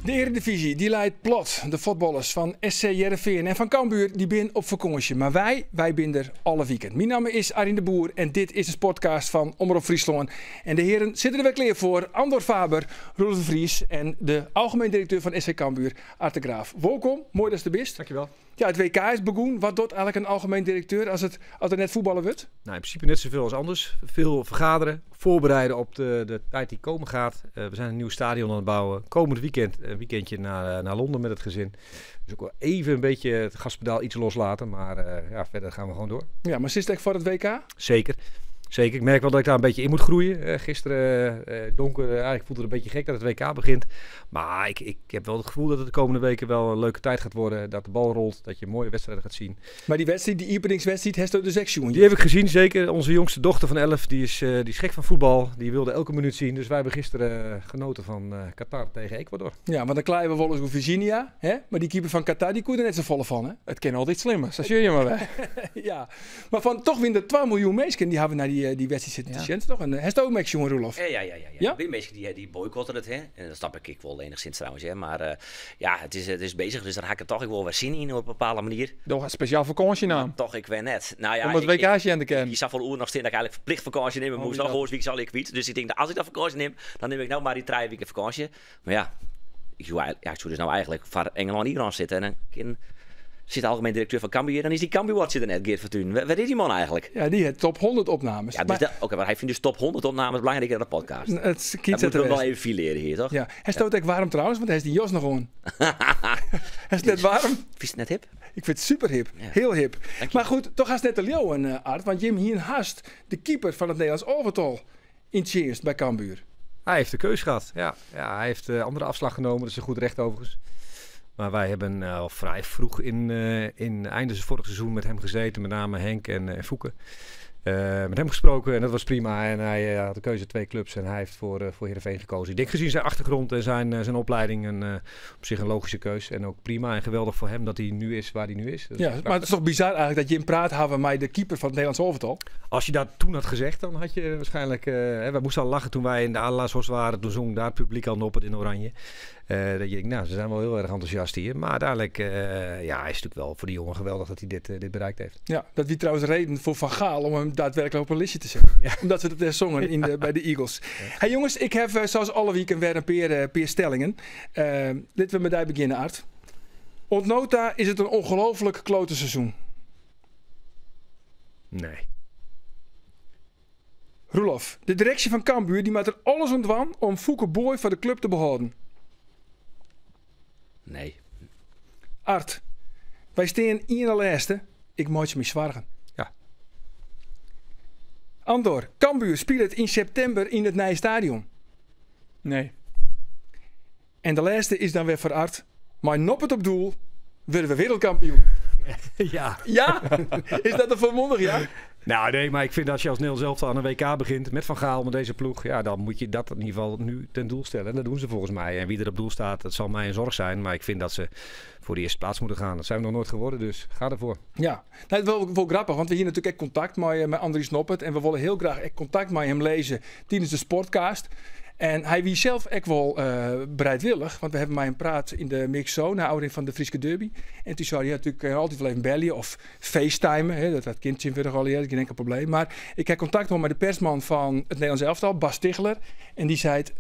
De Eredivisie die leidt plat. De voetballers van SC Heerenveen en van Cambuur die zijn op vakantie. Maar wij zijn er alle weekend. Mijn naam is Arjen de Boer en dit is een podcast van Omroep Friesland. En de heren zitten er weer klaar voor. Andor Faber, Roelof de Vries en de algemeen directeur van SC Cambuur, Art de Graaf. Welkom, mooi dat je er bent. Dankjewel. Ja, het WK is begonnen. Wat doet eigenlijk een algemeen directeur als er net voetballen wordt? Nou, in principe net zoveel als anders. Veel vergaderen, voorbereiden op de tijd die komen gaat. We zijn een nieuw stadion aan het bouwen. Komend weekend een weekendje naar Londen met het gezin. Dus ook wel even een beetje het gaspedaal iets loslaten. Maar verder gaan we gewoon door. Ja, maar zit het voor het WK? Zeker. Ik merk wel dat ik daar een beetje in moet groeien. Gisteren donker, eigenlijk voelde het een beetje gek dat het WK begint. Maar ik heb wel het gevoel dat het de komende weken wel een leuke tijd gaat worden. Dat de bal rolt, dat je mooie wedstrijden gaat zien. Maar die wedstrijd, die openingswedstrijd, heeft de sectie. Die heb ik gezien, zeker. Onze jongste dochter van 11, die is gek van voetbal. Die wilde elke minuut zien. Dus wij hebben gisteren genoten van Qatar tegen Ecuador. Ja, want dan klaaien we wel eens over Virginia. Hè? Maar die keeper van Qatar, die koe er net zo volle van. Hè? Het kan altijd slimmer, zo zie je maar bij. Ja, maar van toch weer de 2 miljoen mensen die hebben naar die wedstrijd zitten te zien, toch? En hij is ook met jongen Roelof. Ja? Er zijn mensen die boycotten het, hè. En dat snap ik wel enigszins trouwens, hè. Maar het is bezig, dus daar ga ik het toch wel weer zin in op een bepaalde manier. Nog een speciaal vakantienaam. Toch, ik weet net. Nou ja, om het WK'tje aan te kennen. Je zag van oer nog steeds dat ik eigenlijk verplicht vakantie nemen moest. Nog eens week zal ik kwijt. Dus ik denk dat als ik dat vakantie neem, dan neem ik nou maar die 3 weken vakantie. Maar ja, ik zou dus nou eigenlijk voor Engeland en Ierland zitten en dan zit de algemeen directeur van Cambuur, dan is die Cambuur zit er net, Geert Fortuyn. Waar is die man eigenlijk? Ja, die heeft top 100 opnames. Ja, dus maar hij vindt dus top 100 opnames belangrijker dan de podcast. Dat moeten we wel even fileren hier, toch? Ja, hij stoot ook warm trouwens, want hij is die jas nog gewoon. Hij is net warm. Vind je het net hip? Ik vind het super hip. Ja. Heel hip. Maar goed, toch haast net de leeuwen, Art. Want Jim hier haast de keeper van het Nederlands elftal in Cheers bij Cambuur. Hij heeft de keus gehad. Ja, hij heeft andere afslag genomen. Dat is een goed recht overigens. Maar wij hebben al vrij vroeg in einde vorig seizoen met hem gezeten. Met name Henk en Fouke. Met hem gesproken en dat was prima. En hij had de keuze 2 clubs en hij heeft voor Heerenveen gekozen. Ik denk gezien zijn achtergrond en zijn opleiding op zich een logische keus. En ook prima en geweldig voor hem dat hij nu is waar hij nu is. Ja, maar het is toch bizar eigenlijk dat je in praat hebben met de keeper van het Nederlands elftal. Als je dat toen had gezegd, dan had je waarschijnlijk... we moesten al lachen toen wij in de Adelaarshorst waren. Toen zong daar het publiek al op het in oranje. Dat je denkt, nou, ze zijn wel heel erg enthousiast hier. Maar uiteindelijk, hij is natuurlijk wel voor die jongen geweldig dat hij dit bereikt heeft. Ja, dat wie trouwens reden voor Van Gaal om hem daadwerkelijk op een listje te zetten. Ja. Omdat ze het zongen bij de Eagles. Ja. Hey jongens, ik heb zoals alle weekend weer een peer stellingen. Dit we met daar beginnen, Art. Ontnota is het een ongelooflijk klote seizoen. Nee. Roelof, de directie van Cambuur die maakt er alles aan doen om Fouke Boy voor de club te behouden. Nee. Art, wij staan in de lijsten. Ik moet je me zwargen. Ja. Andor, Cambuur speelt in september in het nieuwe stadion. Nee. En de laatste is dan weer voor Art. Maar noppet op doel, worden we wereldkampioen. Ja. Ja? Is dat een volmondig ja? Nou nee, maar ik vind dat als je als Nederlands elftal aan een WK begint met Van Gaal, met deze ploeg, ja, dan moet je dat in ieder geval nu ten doel stellen. En dat doen ze volgens mij. En wie er op doel staat, dat zal mij een zorg zijn. Maar ik vind dat ze voor de eerste plaats moeten gaan. Dat zijn we nog nooit geworden, dus ga ervoor. Ja, nou, het is wel grappig, want we hier natuurlijk echt contact met Andries Noppert. En we willen heel graag echt contact met hem lezen tijdens de Sportcast. En hij wie zelf ook wel bereidwillig, want we hebben mij een praat in de mixo na oudering van de Frieske Derby. En toen zou hij natuurlijk altijd wel even bellen of facetimen. Hè, dat kindje weer al eerder, geen enkel probleem. Maar ik heb contact met de persman van het Nederlands elftal, Bas Tichler. En die zei het,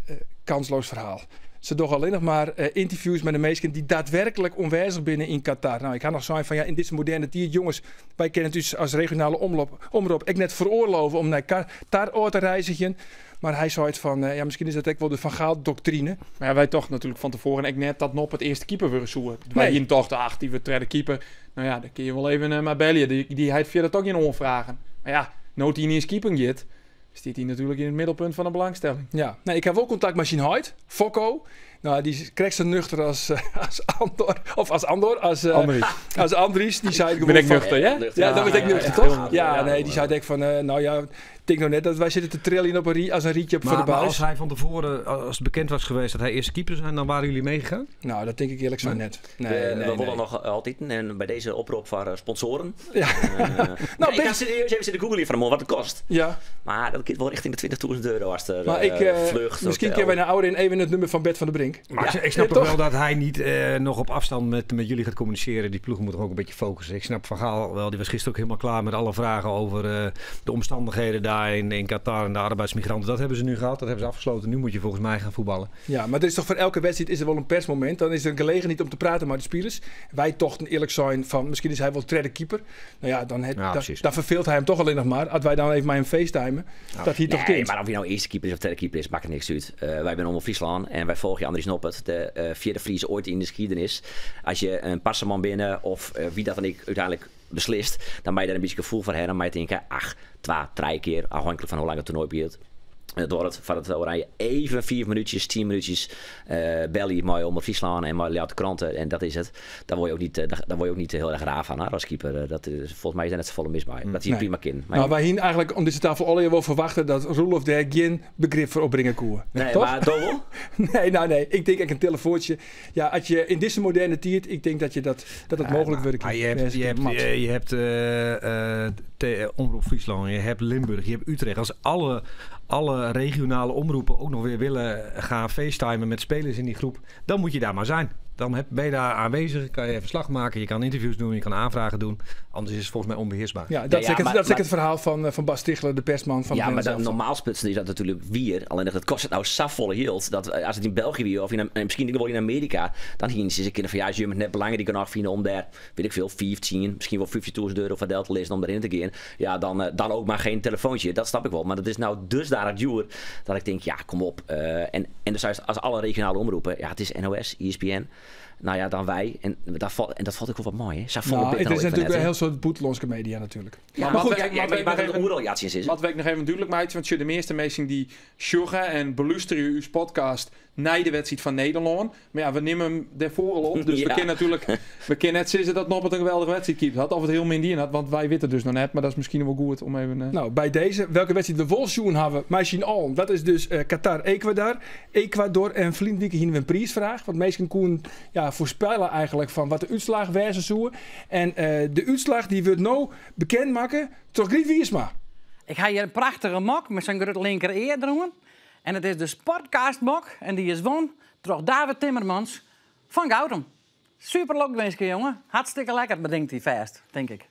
kansloos verhaal. Ze doen alleen nog maar interviews met de mensen die daadwerkelijk onwijzig binnen in Qatar. Nou, ik ga nog zeggen van ja, in dit moderne tijd, jongens, wij kennen het dus als regionale omroep ik net veroorloven om naar Qatar te reizigen. Maar hij zei het van, misschien is dat ook wel de Van Gaal-doctrine. Maar ja, wij toch natuurlijk van tevoren ik net dat Nop het eerste keeper willen zoeken. Wij hier toch de die tweede keeper. Nou ja, dan kun je wel even maar bellen. Die hij via dat ook in omvragen. Maar ja, nood hij niet eens keeping zit, staat hij natuurlijk in het middelpunt van de belangstelling. Ja, nou, ik heb wel contact met Shinhoid, Fokko. Nou, die krijgt zo nuchter als Andor. Of als Andor, als Andries. Die zei ben ik nuchter, ja? Ja, dan ben ik nuchter, toch? Ja, nee, die zei denk van, denk nog net dat wij zitten te trillen op als een rietje voor de Maar buis. als hij van tevoren, als het bekend was geweest dat hij eerste keeper zou zijn, dan waren jullie meegegaan? Nou, dat denk ik eerlijk zo net. We willen nog altijd, en bij deze oproep voor sponsoren. Ja. Nou, ik ga serieus even zitten googlen van wat het kost. Ja. Maar dat gaat wel richting de €20.000 als er Maar vlucht. misschien kunnen wij naar ouder in even het nummer van Bert van der Brink. Maar ik snap toch wel dat hij niet nog op afstand met jullie gaat communiceren. Die ploeg moet toch ook een beetje focussen. Ik snap Van Gaal wel, die was gisteren ook helemaal klaar met alle vragen over de omstandigheden daar in Qatar en de arbeidsmigranten. Dat hebben ze nu gehad, dat hebben ze afgesloten. Nu moet je volgens mij gaan voetballen. Ja, maar er is toch voor elke wedstrijd is er wel een persmoment. Dan is er een gelegenheid om te praten met de spelers. Wij toch eerlijk zijn van, misschien is hij wel tweede keeper. Nou ja, dan verveelt hij hem toch alleen nog maar. Als wij dan even met hem facetimen, dat hij toch kind. Maar of je nou eerste keeper is of tweede keeper is, maakt er niks uit. Wij zijn allemaal Friesland en wij volgen Andries Noppert, de vierde Fries ooit in de geschiedenis. Als je een passerman binnen of wie dat dan ik uiteindelijk beslist, dan ben je daar een beetje gevoel voor hebben. Dan ben je denken, 3 keer, afhankelijk van hoe lang het toernooi duurt. Door het van het Oranje even 4 minuutjes, 10 minuutjes belly mooi onder Friesland en mooi laat de kranten en dat is het. Daar word je ook niet heel erg raar van als keeper. Volgens mij zijn het volle mis bij. Dat zie je prima kind. Nou, wij hier eigenlijk om deze tafel al wel verwachten dat Roelof daar geen begrip voor opbrengen koe. Nee, toch? maar Dovel? Nee. Ik denk een telefoontje. Ja, als je in deze moderne tijd, ik denk dat het mogelijk wordt. Je hebt Omroep Friesland, je hebt Limburg, je hebt Utrecht. Als alle regionale omroepen ook nog weer willen gaan facetimen met spelers in die groep, dan moet je daar maar zijn. Dan ben je daar aanwezig, kan je verslag maken, je kan interviews doen, je kan aanvragen doen. Anders is het volgens mij onbeheersbaar. Ja, dat is het verhaal van Bas Tichler, de persman van ja, maar normaal spitsen is dat natuurlijk weer. Alleen dat kost het nou safvolle hield. Dat als het in België weer of misschien wel in Amerika, dan hier ze kunnen van ja, als je het net belangrijk die kan afvinden om daar, weet ik veel, 15, misschien wel €50.000 voor Delta lezen om daarin te gaan. Ja, dan ook maar geen telefoontje. Dat snap ik wel. Maar dat is nou dusdanig duur dat ik denk, ja, kom op. En dus als alle regionale omroepen, ja, het is NOS, ESPN. Nou ja, dan wij. En dat valt ook wel wat mooi, hè? Het is natuurlijk een heel soort boeteloonske media natuurlijk. Ja, maar goed, wat weet ik nog even duidelijk maken, want je de meeste mensen die sjoggen en beluisteren uw podcast na de wedstrijd van Nederland. Maar ja, we nemen hem daarvoor al op. Dus we kunnen natuurlijk, net zeggen dat Noppert een geweldige wedstrijd keept had. Of het heel min had, want wij weten dus nog net. Maar dat is misschien wel goed om even... Nou, bij deze, welke wedstrijd we Wolfsjoen hebben, misschien al. Dat is dus Qatar, Ecuador en vriendelijke hier een prijsvraag. Want meesten koen voorspellen eigenlijk van wat de uitslag wijzen zoeken. En de uitslag die wordt nou bekend maken door Griet Wiersma. Ik ga hier een prachtige mok met zijn grote linker eer doen. En het is de Sportcast mok. En die is won door David Timmermans van Goudem. Super lokwenske, jongen. Hartstikke lekker bedenkt hij vast, denk ik.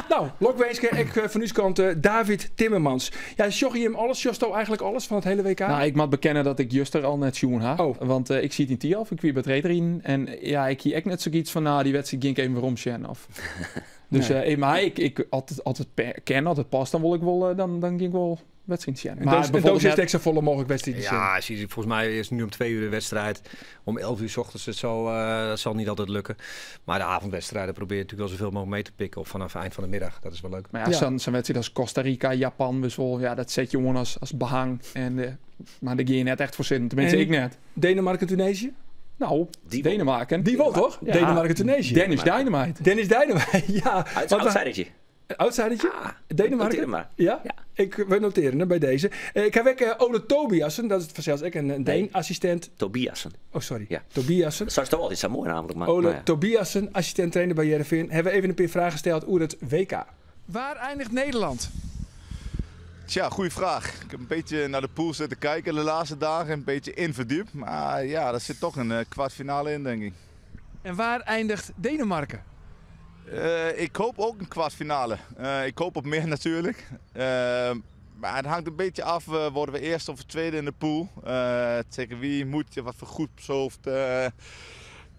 Nou, lokwenske, ik van uw kant David Timmermans. Ja, sjog je hem alles? Sjogst nou eigenlijk alles van het hele WK? Nou, ik moet bekennen dat ik juist er al net sjoen ha. Oh. Want ik zie het in Tialf, ik wie bij het erin. En ja, ik zie echt net zoiets van, die wedstrijd ging ik even waarom zien of... Dus maar ik altijd ken, altijd pas, dan wil ik wel, dan ging ik wel wedstrijd zien. Maar bijvoorbeeld is het zo volle mogelijk wedstrijd. Ja, volgens mij is het nu om 2 uur de wedstrijd. Om 11 uur 's ochtends, dat zal niet altijd lukken. Maar de avondwedstrijden probeer je natuurlijk wel zoveel mogelijk mee te pikken. Of vanaf het eind van de middag, dat is wel leuk. Maar ja, zo'n wedstrijd als Costa Rica, Japan, dus wel, ja, dat zet je gewoon als behang. Maar daar ga je net echt voor zitten, tenminste ik net. Denemarken, Tunesië? Nou, Denemarken. Die wel toch? Ja. Denemarken, Tunesië. Dennis Dynamite, ja. Uit het outsidertje. Outsidertje? Denemarken? Ja? We noteren bij deze. Ik heb ook Ole Tobiassen, dat is vanzelfs ook een Deen-assistent. Tobiassen. Oh, sorry. Ja. Tobiassen. Dat is toch altijd zo mooi namelijk. Maar, Ole Tobiassen, assistent-trainer bij Heerenveen. Hebben we even een paar vragen gesteld over het WK. Waar eindigt Nederland? Tja, goede vraag. Ik heb een beetje naar de pool zitten kijken de laatste dagen. Een beetje inverdiept. Maar ja, daar zit toch een kwartfinale in, denk ik. En waar eindigt Denemarken? Ik hoop ook een kwartfinale. Ik hoop op meer natuurlijk. Maar het hangt een beetje af. Worden we eerste of tweede in de pool? Tegen wie moet je? Wat voor groepshoofd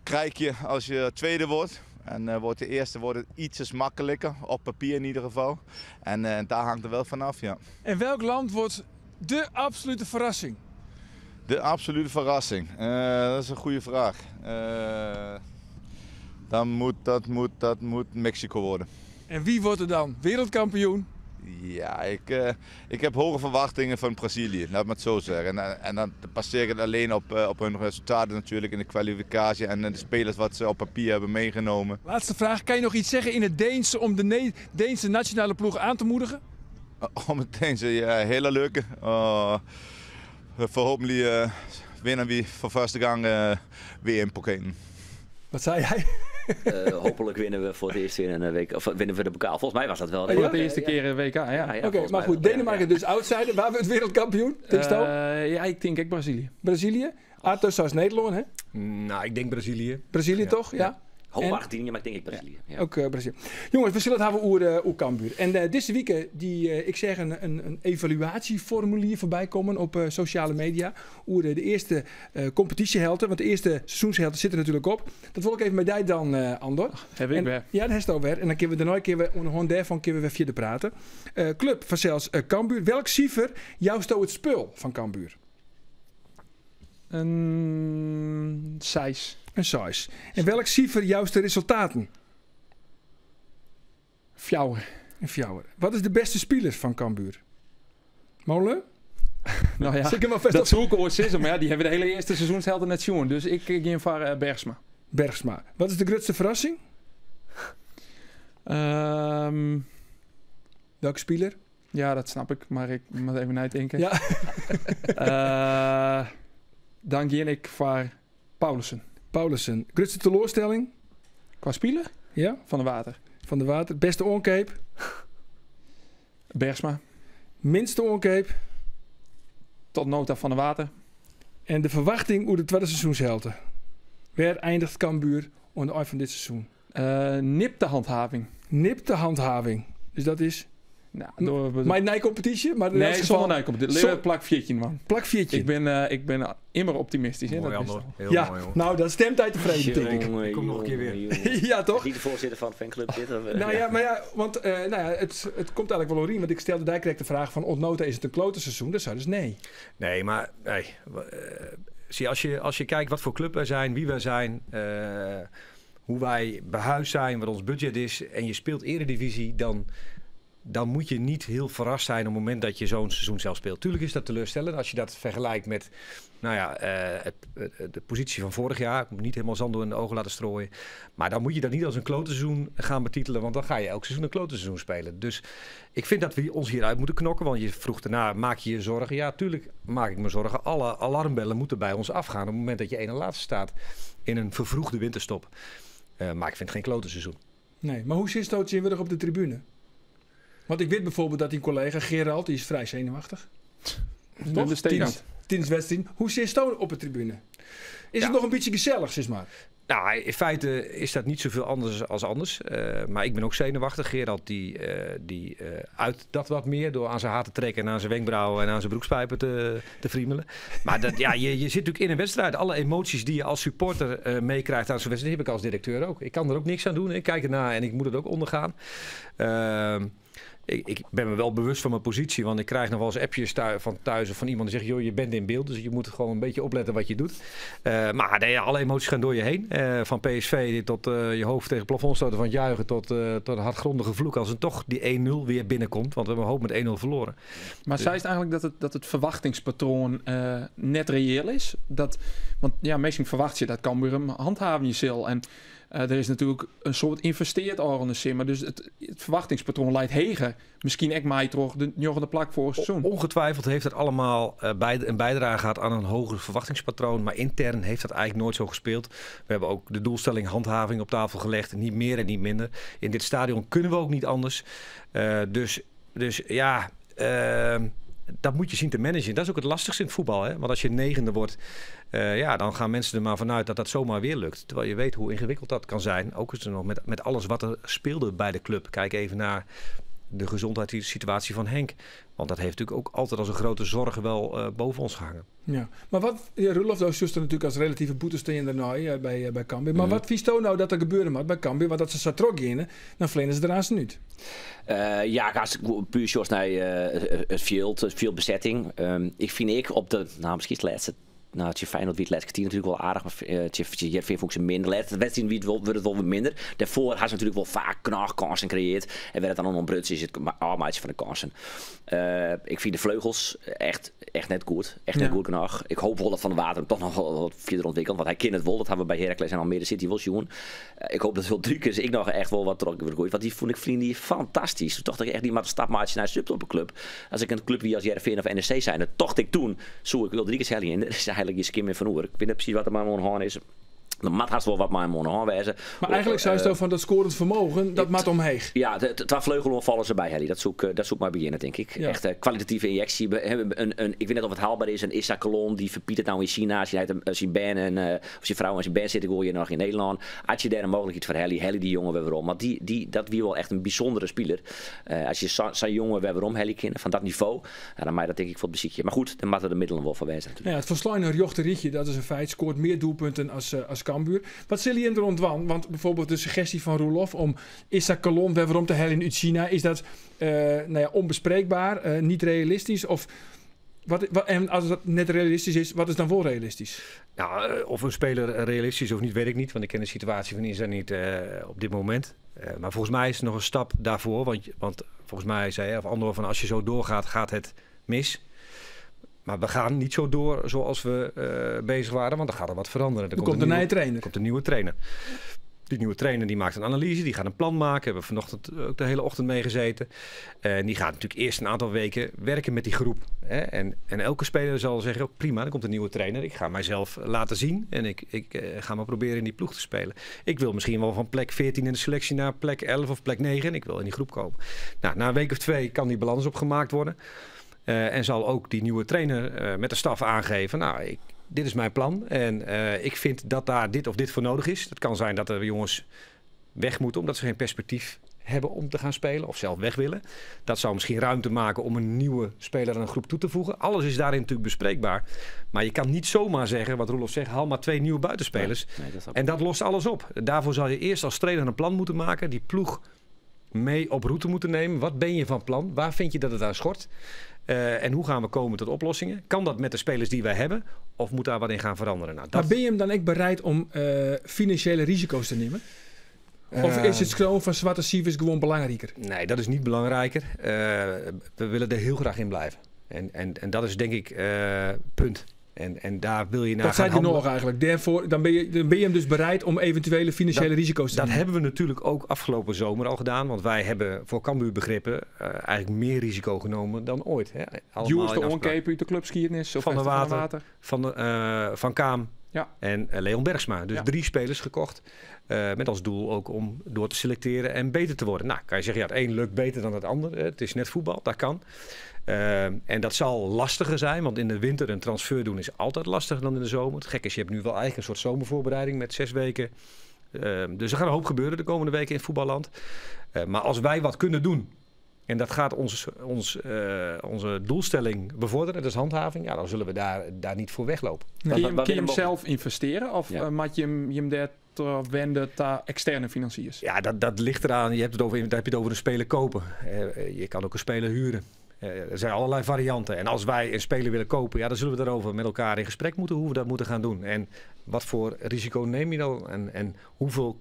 krijg je als je tweede wordt? En wordt de eerste het ietsjes makkelijker, op papier in ieder geval. En daar hangt er wel vanaf, ja. En welk land wordt de absolute verrassing? De absolute verrassing? Dat is een goede vraag. Dat moet Mexico worden. En wie wordt er dan wereldkampioen? Ja, ik heb hoge verwachtingen van Brazilië, laat me het zo zeggen. En dan baseer ik het alleen op hun resultaten natuurlijk in de kwalificatie en de spelers wat ze op papier hebben meegenomen. Laatste vraag, kan je nog iets zeggen in het Deens om de Deense nationale ploeg aan te moedigen? meteen een hele leuke. Verhopelijk winnen we voor de eerste gang weer in Pokalen. Wat zei jij? Hopelijk winnen we voor het eerst weer een week. Of winnen we de bokaal. Volgens mij was dat wel. Voor de eerste keer een WK, ja. Oké, maar goed. Denemarken dus outsider. Waar we het wereldkampioen? Ja, ik denk Brazilië. Brazilië. Atos als Nederland, hè? Nou, ik denk Brazilië. Brazilië toch? Ja. Hoop Argentinië, maar ik denk Brazilië. Ja. Ook Brazilië. Jongens, we zullen het hebben over Cambuur. En deze week, ik zeg een evaluatieformulier voorbij komen op sociale media. Over de eerste competitiehelden. Want de eerste seizoenshelden zitten natuurlijk op. Dat wil ik even met jij dan, Andor. Heb ik weer. Ja, dat is het weer. En dan kunnen we daarna onderhand daarvan kunnen we verder praten. Club van zelfs Cambuur. Welk cijfer jouwst het spul van Cambuur? Een 6. Een 6. En welk cijfer juist de resultaten? 4. Een 4. Wat is de beste speler van Cambuur? Molen? Nou ja, dat zoeken we maar ja, die hebben de hele eerste seizoenshelden net zien. Dus ik ga voor Bergsma. Bergsma. Wat is de grootste verrassing? Welke speler? Ja, dat snap ik, maar ik moet even nadenken. Ja. Dan ga ik voor Paulussen. Grootste teleurstelling? Qua speler? Ja. Van de Water. Van de Water. Beste oncape? Bergsma. Minste oncape? Tot nota Van de Water. En de verwachting hoe de tweede seizoenshelden? Waar eindigt Cambuur aan het eind van dit seizoen? Nipte handhaving. Nipte handhaving. Dus dat is... Nou, mijn nijcompetitie? Maar nee, zonder nijcompetitie. Plak 14, man. Plak 14. Ik ben immer optimistisch. Mooi, hè? Ja, mooi, nou, dat stemt uit tevreden, denk ik. Ik kom nog een keer weer. Ja, toch? Niet de voorzitter van de fanclub dit? Want het komt eigenlijk wel over, want ik stelde daar direct de vraag van, ontnota is het een klote seizoen? Dat zou dus nee. Nee, maar zie, als je kijkt wat voor club wij zijn, wie wij zijn, hoe wij behuisd zijn, wat ons budget is, en je speelt eredivisie, dan moet je niet heel verrast zijn op het moment dat je zo'n seizoen zelf speelt. Tuurlijk is dat teleurstellend als je dat vergelijkt met de positie van vorig jaar. Ik moet niet helemaal zand door in de ogen laten strooien. Maar dan moet je dat niet als een klote seizoen gaan betitelen, want dan ga je elk seizoen een klote seizoen spelen. Dus ik vind dat we ons hieruit moeten knokken, want je vroeg daarna, maak je je zorgen? Ja, tuurlijk maak ik me zorgen. Alle alarmbellen moeten bij ons afgaan op het moment dat je ene laatste staat in een vervroegde winterstop. Maar ik vind het geen klote seizoen. Nee, maar hoe zit het weer op de tribune? Want ik weet bijvoorbeeld dat die collega Gerald, die is vrij zenuwachtig. Toch? Tijdens wedstrijd. Hoe zit het op de tribune? Is het nog een beetje gezellig, zeg maar? Nou, in feite is dat niet zoveel anders als anders. Maar ik ben ook zenuwachtig. Gerald die uit dat wat meer door aan zijn haar te trekken en aan zijn wenkbrauwen en aan zijn broekspijpen te friemelen. Maar je zit natuurlijk in een wedstrijd. Alle emoties die je als supporter meekrijgt aan zo'n wedstrijd, heb ik als directeur ook. Ik kan er ook niks aan doen. Ik kijk ernaar en ik moet het ook ondergaan. Ik ben me wel bewust van mijn positie, want ik krijg nog wel eens appjes van thuis of van iemand die zegt, joh, je bent in beeld, dus je moet gewoon een beetje opletten wat je doet. Maar alle emoties gaan door je heen. Van PSV tot je hoofd tegen het plafond stoten van het juichen tot een hardgrondige vloek als er toch die 1-0 weer binnenkomt, want we hebben hoop met 1-0 verloren. Maar zij is eigenlijk dat het verwachtingspatroon net reëel is? Want ja, meestal verwacht je dat Cambuur hem handhaven je zal. En er is natuurlijk een soort investeerd al in de maar dus het verwachtingspatroon leidt heger. Misschien ook mij toch de jongere plak voor het seizoen. Ongetwijfeld heeft het allemaal een bijdrage gehad aan een hoger verwachtingspatroon. Maar intern heeft dat eigenlijk nooit zo gespeeld. We hebben ook de doelstelling handhaving op tafel gelegd. Niet meer en niet minder. In dit stadion kunnen we ook niet anders. Dat moet je zien te managen. Dat is ook het lastigste in het voetbal. Hè? Want als je 9e wordt, dan gaan mensen er maar vanuit dat dat zomaar weer lukt. Terwijl je weet hoe ingewikkeld dat kan zijn. Ook is er nog met alles wat er speelde bij de club. Kijk even naar de gezondheidssituatie van Henk. Want dat heeft natuurlijk ook altijd als een grote zorg wel boven ons gehangen. Ja, maar Roelof is natuurlijk als relatieve boetesteender bij Cambuur. Maar wat vies nou dat er gebeuren moet bij Cambuur? Want dat ze zo trok in, dan verlenen ze eraan ze niet. Puur zoals het veel bezetting. Ik vind op de, misschien het laatste Tje Feyenoord wie het laatste kwartier natuurlijk wel aardig, maar Tje Jervin vond ik ze minder. De wedstrijd wie wordt het wel wat minder. Daarvoor had ze natuurlijk wel vaak kansen gecreëerd. En werd het dan een bruts is het maatje van de kansen. Ik vind de vleugels echt net goed. Echt net goed knaag. Ik hoop wel dat Van der Water hem toch nog wel wat verder ontwikkelt. Want hij kent het wel. Dat hebben we bij Heracles en Almere City wel zien. Ik hoop dat veel drukers ik nog echt wel wat terug wil gooien. Want die vond ik vrienden fantastisch. Toen dacht ik echt niet maar een stapmaatje naar een subtoppenclub. Als ik een club wie als Jervin of NEC zijn, dat tocht ik toen. Zo ik wil 3 keer helling in. Dat is eigenlijk je skim in van oer. Ik weet niet precies wat er maar aan is. De mat had wel wat maar aan wezen. Maar eigenlijk zei ze van dat scorend vermogen, dat mat omheen. Ja, twee vleugelonvallen erbij, Harry. Dat zoek maar beginnen, denk ik. Ja. Echt kwalitatieve injectie. Ik weet niet of het haalbaar is. Een Issa Colon, die verpiet het nou in China. Als je zijn band en of zijn vrouw en zijn band zitten, gooi je nog in Nederland. Had je daar een mogelijkheid voor Harry die jongen weer waarom. Want dat wie wel echt een bijzondere speler. Als je zo'n jongen weer waarom Harry kennen van dat niveau, dan maak je dat denk ik voor het beziekje. Maar goed, dan moeten de middelen wel van wezen. Ja, het verslijnen Jochte Rietje, dat is een feit. Scoort meer doelpunten als Cambuur. Wat zul je in er ontwan? Want bijvoorbeeld de suggestie van Roelof om Issa Colon weer waarom te hellen uit China, is dat onbespreekbaar, niet realistisch? Of en als dat net realistisch is, wat is dan wel realistisch? Nou, of een speler realistisch of niet, weet ik niet. Want ik ken de situatie van Issa niet op dit moment. Maar volgens mij is er nog een stap daarvoor. Want volgens mij zei hij of Andor van als je zo doorgaat, gaat het mis. Maar we gaan niet zo door zoals we bezig waren, want dan gaat er wat veranderen. Er komt een nieuwe trainer. Er komt een nieuwe trainer. Die nieuwe trainer die maakt een analyse, die gaat een plan maken. We hebben vanochtend ook de hele ochtend meegezeten. En die gaat natuurlijk eerst een aantal weken werken met die groep. Hè? En elke speler zal zeggen, prima, er komt een nieuwe trainer. Ik ga mijzelf laten zien en ik ga maar proberen in die ploeg te spelen. Ik wil misschien wel van plek 14 in de selectie naar plek 11 of plek 9 en ik wil in die groep komen. Nou, na een week of 2 kan die balans opgemaakt worden. En zal ook die nieuwe trainer met de staf aangeven, nou, dit is mijn plan en ik vind dat daar dit of dit voor nodig is. Het kan zijn dat er jongens weg moeten omdat ze geen perspectief hebben om te gaan spelen of zelf weg willen. Dat zou misschien ruimte maken om een nieuwe speler aan een groep toe te voegen. Alles is daarin natuurlijk bespreekbaar. Maar je kan niet zomaar zeggen, wat Roelof zegt, haal maar 2 nieuwe buitenspelers. Nee, en dat lost alles op. Daarvoor zal je eerst als trainer een plan moeten maken, die ploeg mee op route moeten nemen. Wat ben je van plan? Waar vind je dat het aan schort? En hoe gaan we komen tot oplossingen? Kan dat met de spelers die wij hebben? Of moet daar wat in gaan veranderen? Nou, maar ben je hem dan ook bereid om financiële risico's te nemen? Of is het gewoon van zwarte cijfers gewoon belangrijker? Nee, dat is niet belangrijker. We willen er heel graag in blijven. En dat is denk ik punt. En daar wil je naar gaan handelen. Dat zei je nog eigenlijk. Daarvoor, dan ben je hem dus bereid om eventuele financiële risico's te nemen. Dat hebben we natuurlijk ook afgelopen zomer al gedaan. Want wij hebben voor Cambuur begrippen eigenlijk meer risico genomen dan ooit. Jules de Onkeep uit de clubskiernis. Van der Water. Van Kaam. Ja. En Leon Bergsma. Dus 3 spelers gekocht. Met als doel ook om door te selecteren en beter te worden. Nou, kan je zeggen, het een lukt beter dan het ander. Het is net voetbal, dat kan. En dat zal lastiger zijn, want in de winter een transfer doen is altijd lastiger dan in de zomer. Het gekke is, je hebt nu wel eigenlijk een soort zomervoorbereiding met 6 weken. Dus er gaat een hoop gebeuren de komende weken in het voetballand. Maar als wij wat kunnen doen, en dat gaat onze doelstelling bevorderen, dat is handhaving, ja, dan zullen we daar niet voor weglopen. Kun je hem zelf investeren of moet je hem daar wenden naar externe financiers? Ja, dat ligt eraan. Daar heb je het over een speler kopen. Je kan ook een speler huren. Er zijn allerlei varianten. En als wij een speler willen kopen, ja, dan zullen we daarover met elkaar in gesprek moeten hoe we dat moeten gaan doen. En wat voor risico neem je dan? En hoeveel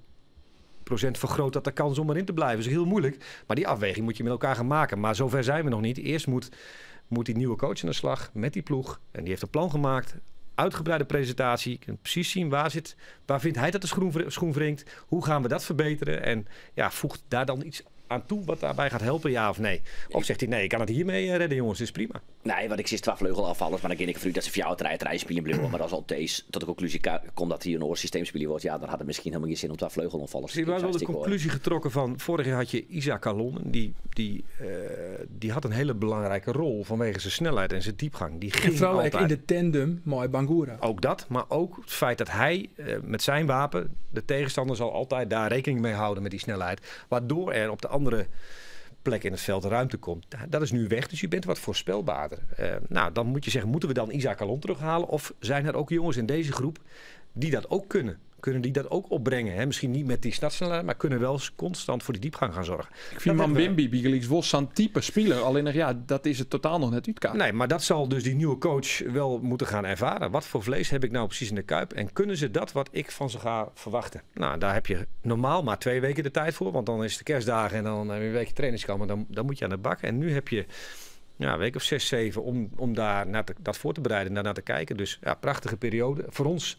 procent vergroot dat de kans om erin te blijven? Dat is heel moeilijk. Maar die afweging moet je met elkaar gaan maken. Maar zover zijn we nog niet. Eerst moet die nieuwe coach aan de slag met die ploeg. En die heeft een plan gemaakt. Uitgebreide presentatie. Je kunt precies zien waar vindt hij dat de schoen wringt. Hoe gaan we dat verbeteren? En ja, voegt daar dan iets aan toe wat daarbij gaat helpen, ja of nee? Of zegt hij, nee, ik kan het hiermee redden, jongens, dat is prima. Nee, wat ik zie is 12 vleugelafvallers, maar dan ken ik vroeg dat ze voor jou het rijden spelen blijven. Maar als al deze tot de conclusie komt dat hier een oorsysteem spelen wordt, ja, dan had het misschien helemaal geen zin om 12 vleugelafvallers te hebben. We hebben wel de conclusie getrokken van, vorig jaar had je Issa Colon, die had een hele belangrijke rol vanwege zijn snelheid en zijn diepgang. Die ging en vooral altijd in de tandem met Bangura. Ook dat, maar ook het feit dat hij met zijn wapen, de tegenstander zal altijd daar rekening mee houden met die snelheid, waardoor er op de andere plek in het veld ruimte komt. Dat is nu weg, dus je bent wat voorspelbaarder. Nou, dan moet je zeggen, moeten we dan Issa Colon terughalen? Of zijn er ook jongens in deze groep die dat ook kunnen? kunnen die dat ook opbrengen. Hè? Misschien niet met die startsnelheid, maar kunnen wel constant voor die diepgang gaan zorgen. Ik vind Mambimbi Bigeliks wel zo'n type speler. Alleen dat is het totaal nog net uitkaart. Nee, maar dat zal dus die nieuwe coach wel moeten gaan ervaren. Wat voor vlees heb ik nou precies in de kuip? En kunnen ze dat wat ik van ze ga verwachten? Nou, daar heb je normaal maar 2 weken de tijd voor. Want dan is het kerstdagen en dan heb je een weekje trainingskamp. Dan moet je aan de bak. En nu heb je een week of 6, 7 om daar dat voor te bereiden en daarna te kijken. Dus ja, prachtige periode. Voor ons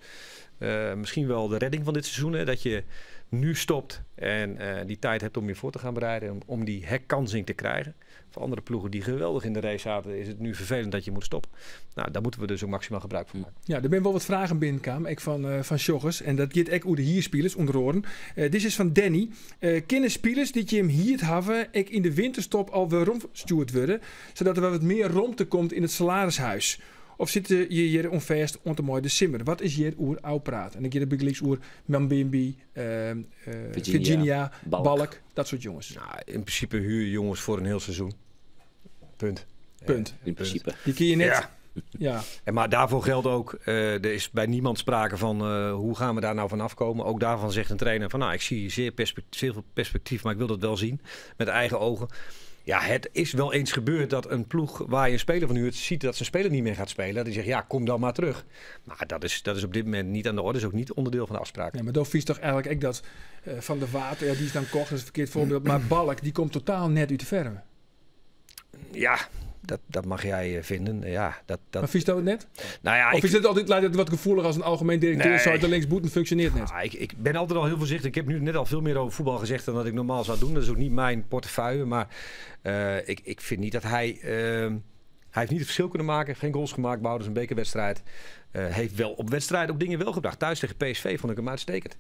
misschien wel de redding van dit seizoen. Hè, dat je nu stopt en die tijd hebt om je voor te gaan bereiden. Om die herkansing te krijgen. Voor andere ploegen die geweldig in de race zaten, is het nu vervelend dat je moet stoppen. Nou, daar moeten we dus ook maximaal gebruik van maken. Ja, er zijn wel wat vragen binnenkwamen. Ik van Sjoggers. En dat gaat ook over de hier-spelers onder oren. Dit is van Danny. Kunnen spelers die je hem hier hebben, ik in de winterstop al weer rondgestuurd worden, zodat er wat meer ruimte komt in het salarishuis? Of zitten je hier onvast onder mooi de simmer? Wat is hier oer oud praat? En ik heb de oer Mambimbi, Virginia, Balk, dat soort jongens. Nou, in principe huur je jongens voor een heel seizoen. Punt. In principe. Die kun je net... Ja. Ja. Maar daarvoor geldt ook, er is bij niemand sprake van hoe gaan we daar nou van afkomen. Ook daarvan zegt een trainer van ik zie zeer veel perspectief, maar ik wil dat wel zien met eigen ogen. Ja, het is wel eens gebeurd dat een ploeg waar je een speler van huurt ziet dat zijn speler niet meer gaat spelen. Dat die zegt, ja, kom dan maar terug. Maar dat is op dit moment niet aan de orde. Dat is ook niet onderdeel van de afspraak. Ja, maar dan vies toch eigenlijk ook dat Van der Water, die is dan kocht, dat is een verkeerd voorbeeld. Maar Balk, die komt totaal net uit de verve. Ja, dat mag jij vinden. Ja, Maar vies dat het net? Nou ja, of is het altijd leidt het wat gevoelig als een algemeen directeur zou de linksboeten functioneert net? Ik ben altijd al heel voorzichtig. Ik heb nu net al veel meer over voetbal gezegd dan dat ik normaal zou doen. Dat is ook niet mijn portefeuille. Maar ik vind niet dat hij... hij heeft niet het verschil kunnen maken. Geen goals gemaakt. Bouwde een bekerwedstrijd. Heeft wel op wedstrijden ook dingen wel gebracht. Thuis tegen PSV vond ik hem uitstekend.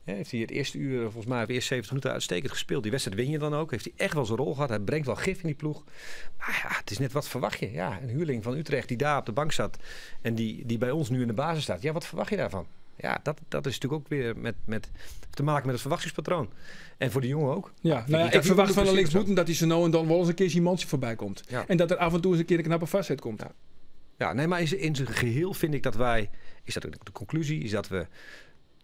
Heeft hij het eerste uur, volgens mij, de eerste 70 minuten uitstekend gespeeld. Die wedstrijd win je dan ook. Heeft hij echt wel zijn rol gehad. Hij brengt wel gif in die ploeg. Maar ja, het is net wat verwacht je. Ja, een huurling van Utrecht die daar op de bank zat. En die bij ons nu in de basis staat. Ja, wat verwacht je daarvan? Ja, dat is natuurlijk ook weer met te maken met het verwachtingspatroon. En voor de jongen ook. Ja, ik verwacht van de linksboeten dat hij zo nou en dan wel eens een keer Simonsje voorbij komt. Ja. En dat er af en toe eens een keer een knappe vastzet komt. Ja, nee, maar in zijn geheel vind ik dat is dat ook de conclusie, is dat we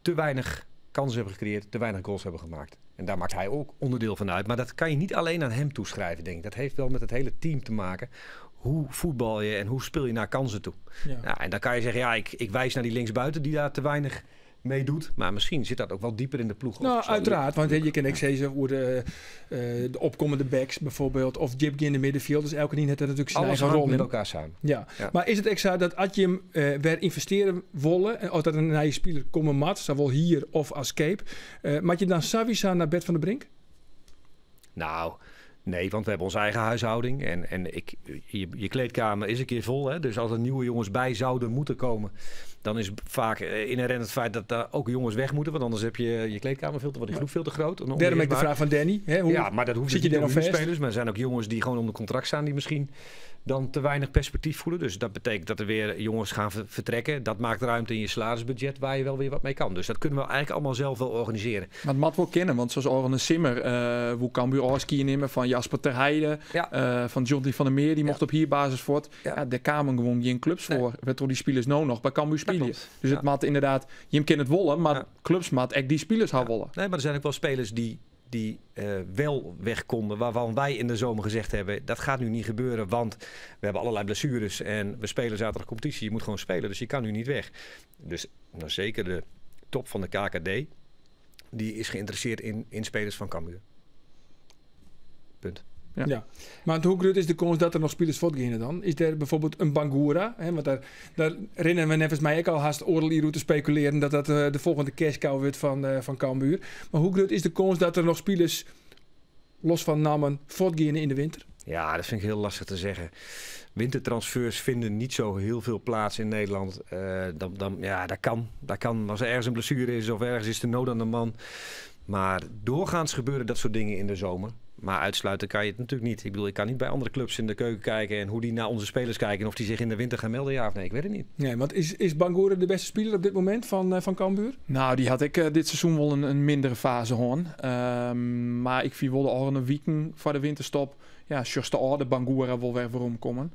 te weinig kansen hebben gecreëerd, te weinig goals hebben gemaakt. En daar maakt hij ook onderdeel van uit. Maar dat kan je niet alleen aan hem toeschrijven, denk ik. Dat heeft wel met het hele team te maken. Hoe voetbal je en hoe speel je naar kansen toe? Ja. Nou, en dan kan je zeggen, ik wijs naar die linksbuiten die daar te weinig meedoet. Maar misschien zit dat ook wel dieper in de ploeg. Nou, uiteraard. Want je kan ook zeggen hoe de opkomende backs bijvoorbeeld. Of Jibge in de middenveld. Dus elke die net natuurlijk zijn eigen rol met elkaar samen. Ja. Maar is het echt zo dat als je hem weer investeren willen. En als dat een nieuwe speler komen mat. Zowel hier of als Cape. Maar je dan Savisa naar Bert van der Brink? Nou... Nee, want we hebben onze eigen huishouding. En je kleedkamer is een keer vol. Hè? Dus als er nieuwe jongens bij zouden moeten komen... dan is vaak inherent het feit dat daar ook jongens weg moeten. Want anders heb je kleedkamer die groep veel te groot. Daarom ik de vraag van Danny. Hè? Ja, maar dat hoeft zit je niet daar om spelers. Maar er zijn ook jongens die gewoon onder contract staan... die misschien dan te weinig perspectief voelen. Dus dat betekent dat er weer jongens gaan vertrekken. Dat maakt ruimte in je salarisbudget waar je wel weer wat mee kan. Dus dat kunnen we eigenlijk allemaal zelf wel organiseren. Maar het moet wel kennen, want zoals Orne Simmer, hoe Cambuur Orski nemen van Jasper ter Heide, van Johnny van der Meer, die mocht op hierbasis voort. Ja, daar kwamen gewoon geen clubs voor. Werd door die spelers nou nog bij Cambuur spelen. Dus het maakt inderdaad, je kent het wollen, maar clubs maakt echt die spelers gaan wollen. Nee, maar er zijn ook wel spelers die wel weg konden, waarvan wij in de zomer gezegd hebben, dat gaat nu niet gebeuren, want we hebben allerlei blessures en we spelen zaterdag competitie. Je moet gewoon spelen, dus je kan nu niet weg. Dus nou, zeker de top van de KKD, die is geïnteresseerd in spelers van Cambuur. Punt. Ja. Maar hoe groot is de kans dat er nog spelers voortgaan dan? Is er bijvoorbeeld een Bangura? Hè? Want daar rennen we nevens mij ook al haast oorlog te speculeren dat de volgende cashcow wordt van Cambuur. Maar hoe groot is de kans dat er nog spelers los van namen voortgaan in de winter? Ja, dat vind ik heel lastig te zeggen. Wintertransfers vinden niet zo heel veel plaats in Nederland. Dat kan. Als er ergens een blessure is of ergens is de nood aan de man. Maar doorgaans gebeuren dat soort dingen in de zomer. Maar uitsluiten kan je het natuurlijk niet. Ik bedoel, ik kan niet bij andere clubs in de keuken kijken en hoe die naar onze spelers kijken en of die zich in de winter gaan melden, ja of nee. Ik weet het niet. Nee, want is Bangura de beste speler op dit moment van Cambuur? Nou, die had ik dit seizoen wel een mindere fase hoorn. Maar ik vind wel de Orne Wieken voor de winterstop. zoals de oude Bangura wil weer waarom komen.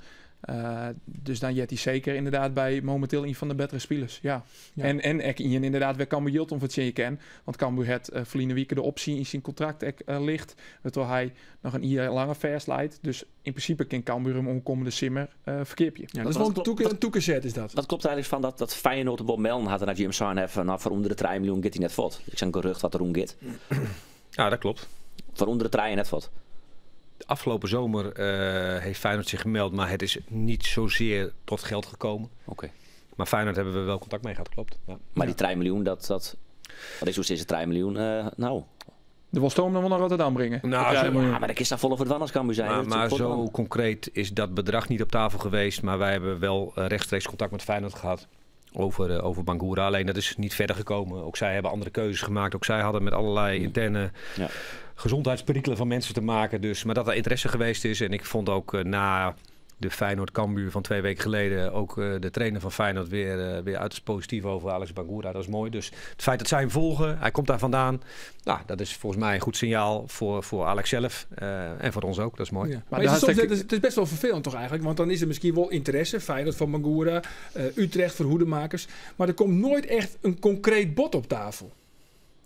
Dus dan jet hij zeker inderdaad bij momenteel een van de betere spelers. Ja. Ja. En ik inderdaad weer Cambuur Jilt om wat je ken. Want Cambuur het verleden week de optie in zijn contract ligt. Terwijl hij nog een jaar langer vers leidt. Dus in principe kan Cambuur hem omkomende simmer verkeerpje. Ja, dat is wel een toekezet is dat. Wat klopt eigenlijk van dat Feyenoord op Bob Melden had en dat Jim Sarn heeft van voor onder de 3 miljoen gaat hij net vod. Ik zeg een gerucht wat er om gaat. Ja, dat klopt. Voor onder de 3 net vod. Afgelopen zomer heeft Feyenoord zich gemeld, maar het is niet zozeer tot geld gekomen. Oké. Maar Feyenoord hebben we wel contact mee gehad, klopt. Ja. Maar die 3 miljoen, wat is hoe is 3 miljoen? Nou. De wil Stoom dan wel naar Rotterdam brengen. Nou, Ja, maar de kist daar volle voor het anders kan zijn. Maar zo concreet is dat bedrag niet op tafel geweest. Maar wij hebben wel rechtstreeks contact met Feyenoord gehad over Bangura. Alleen dat is niet verder gekomen. Ook zij hebben andere keuzes gemaakt. Ook zij hadden met allerlei interne gezondheidsperikelen van mensen te maken. Dus, maar dat er interesse geweest is. En ik vond ook na de Feyenoord-Cambuur van 2 weken geleden ook de trainer van Feyenoord weer uiterst positief over Alex Bangura. Dat is mooi. Dus het feit dat zij hem volgen, hij komt daar vandaan. Nou, dat is volgens mij een goed signaal voor Alex zelf en voor ons ook. Dat is mooi. Ja. Maar het is best wel vervelend toch eigenlijk. Want dan is er misschien wel interesse. Feyenoord van Bangura, Utrecht voor hoedemakers. Maar er komt nooit echt een concreet bod op tafel.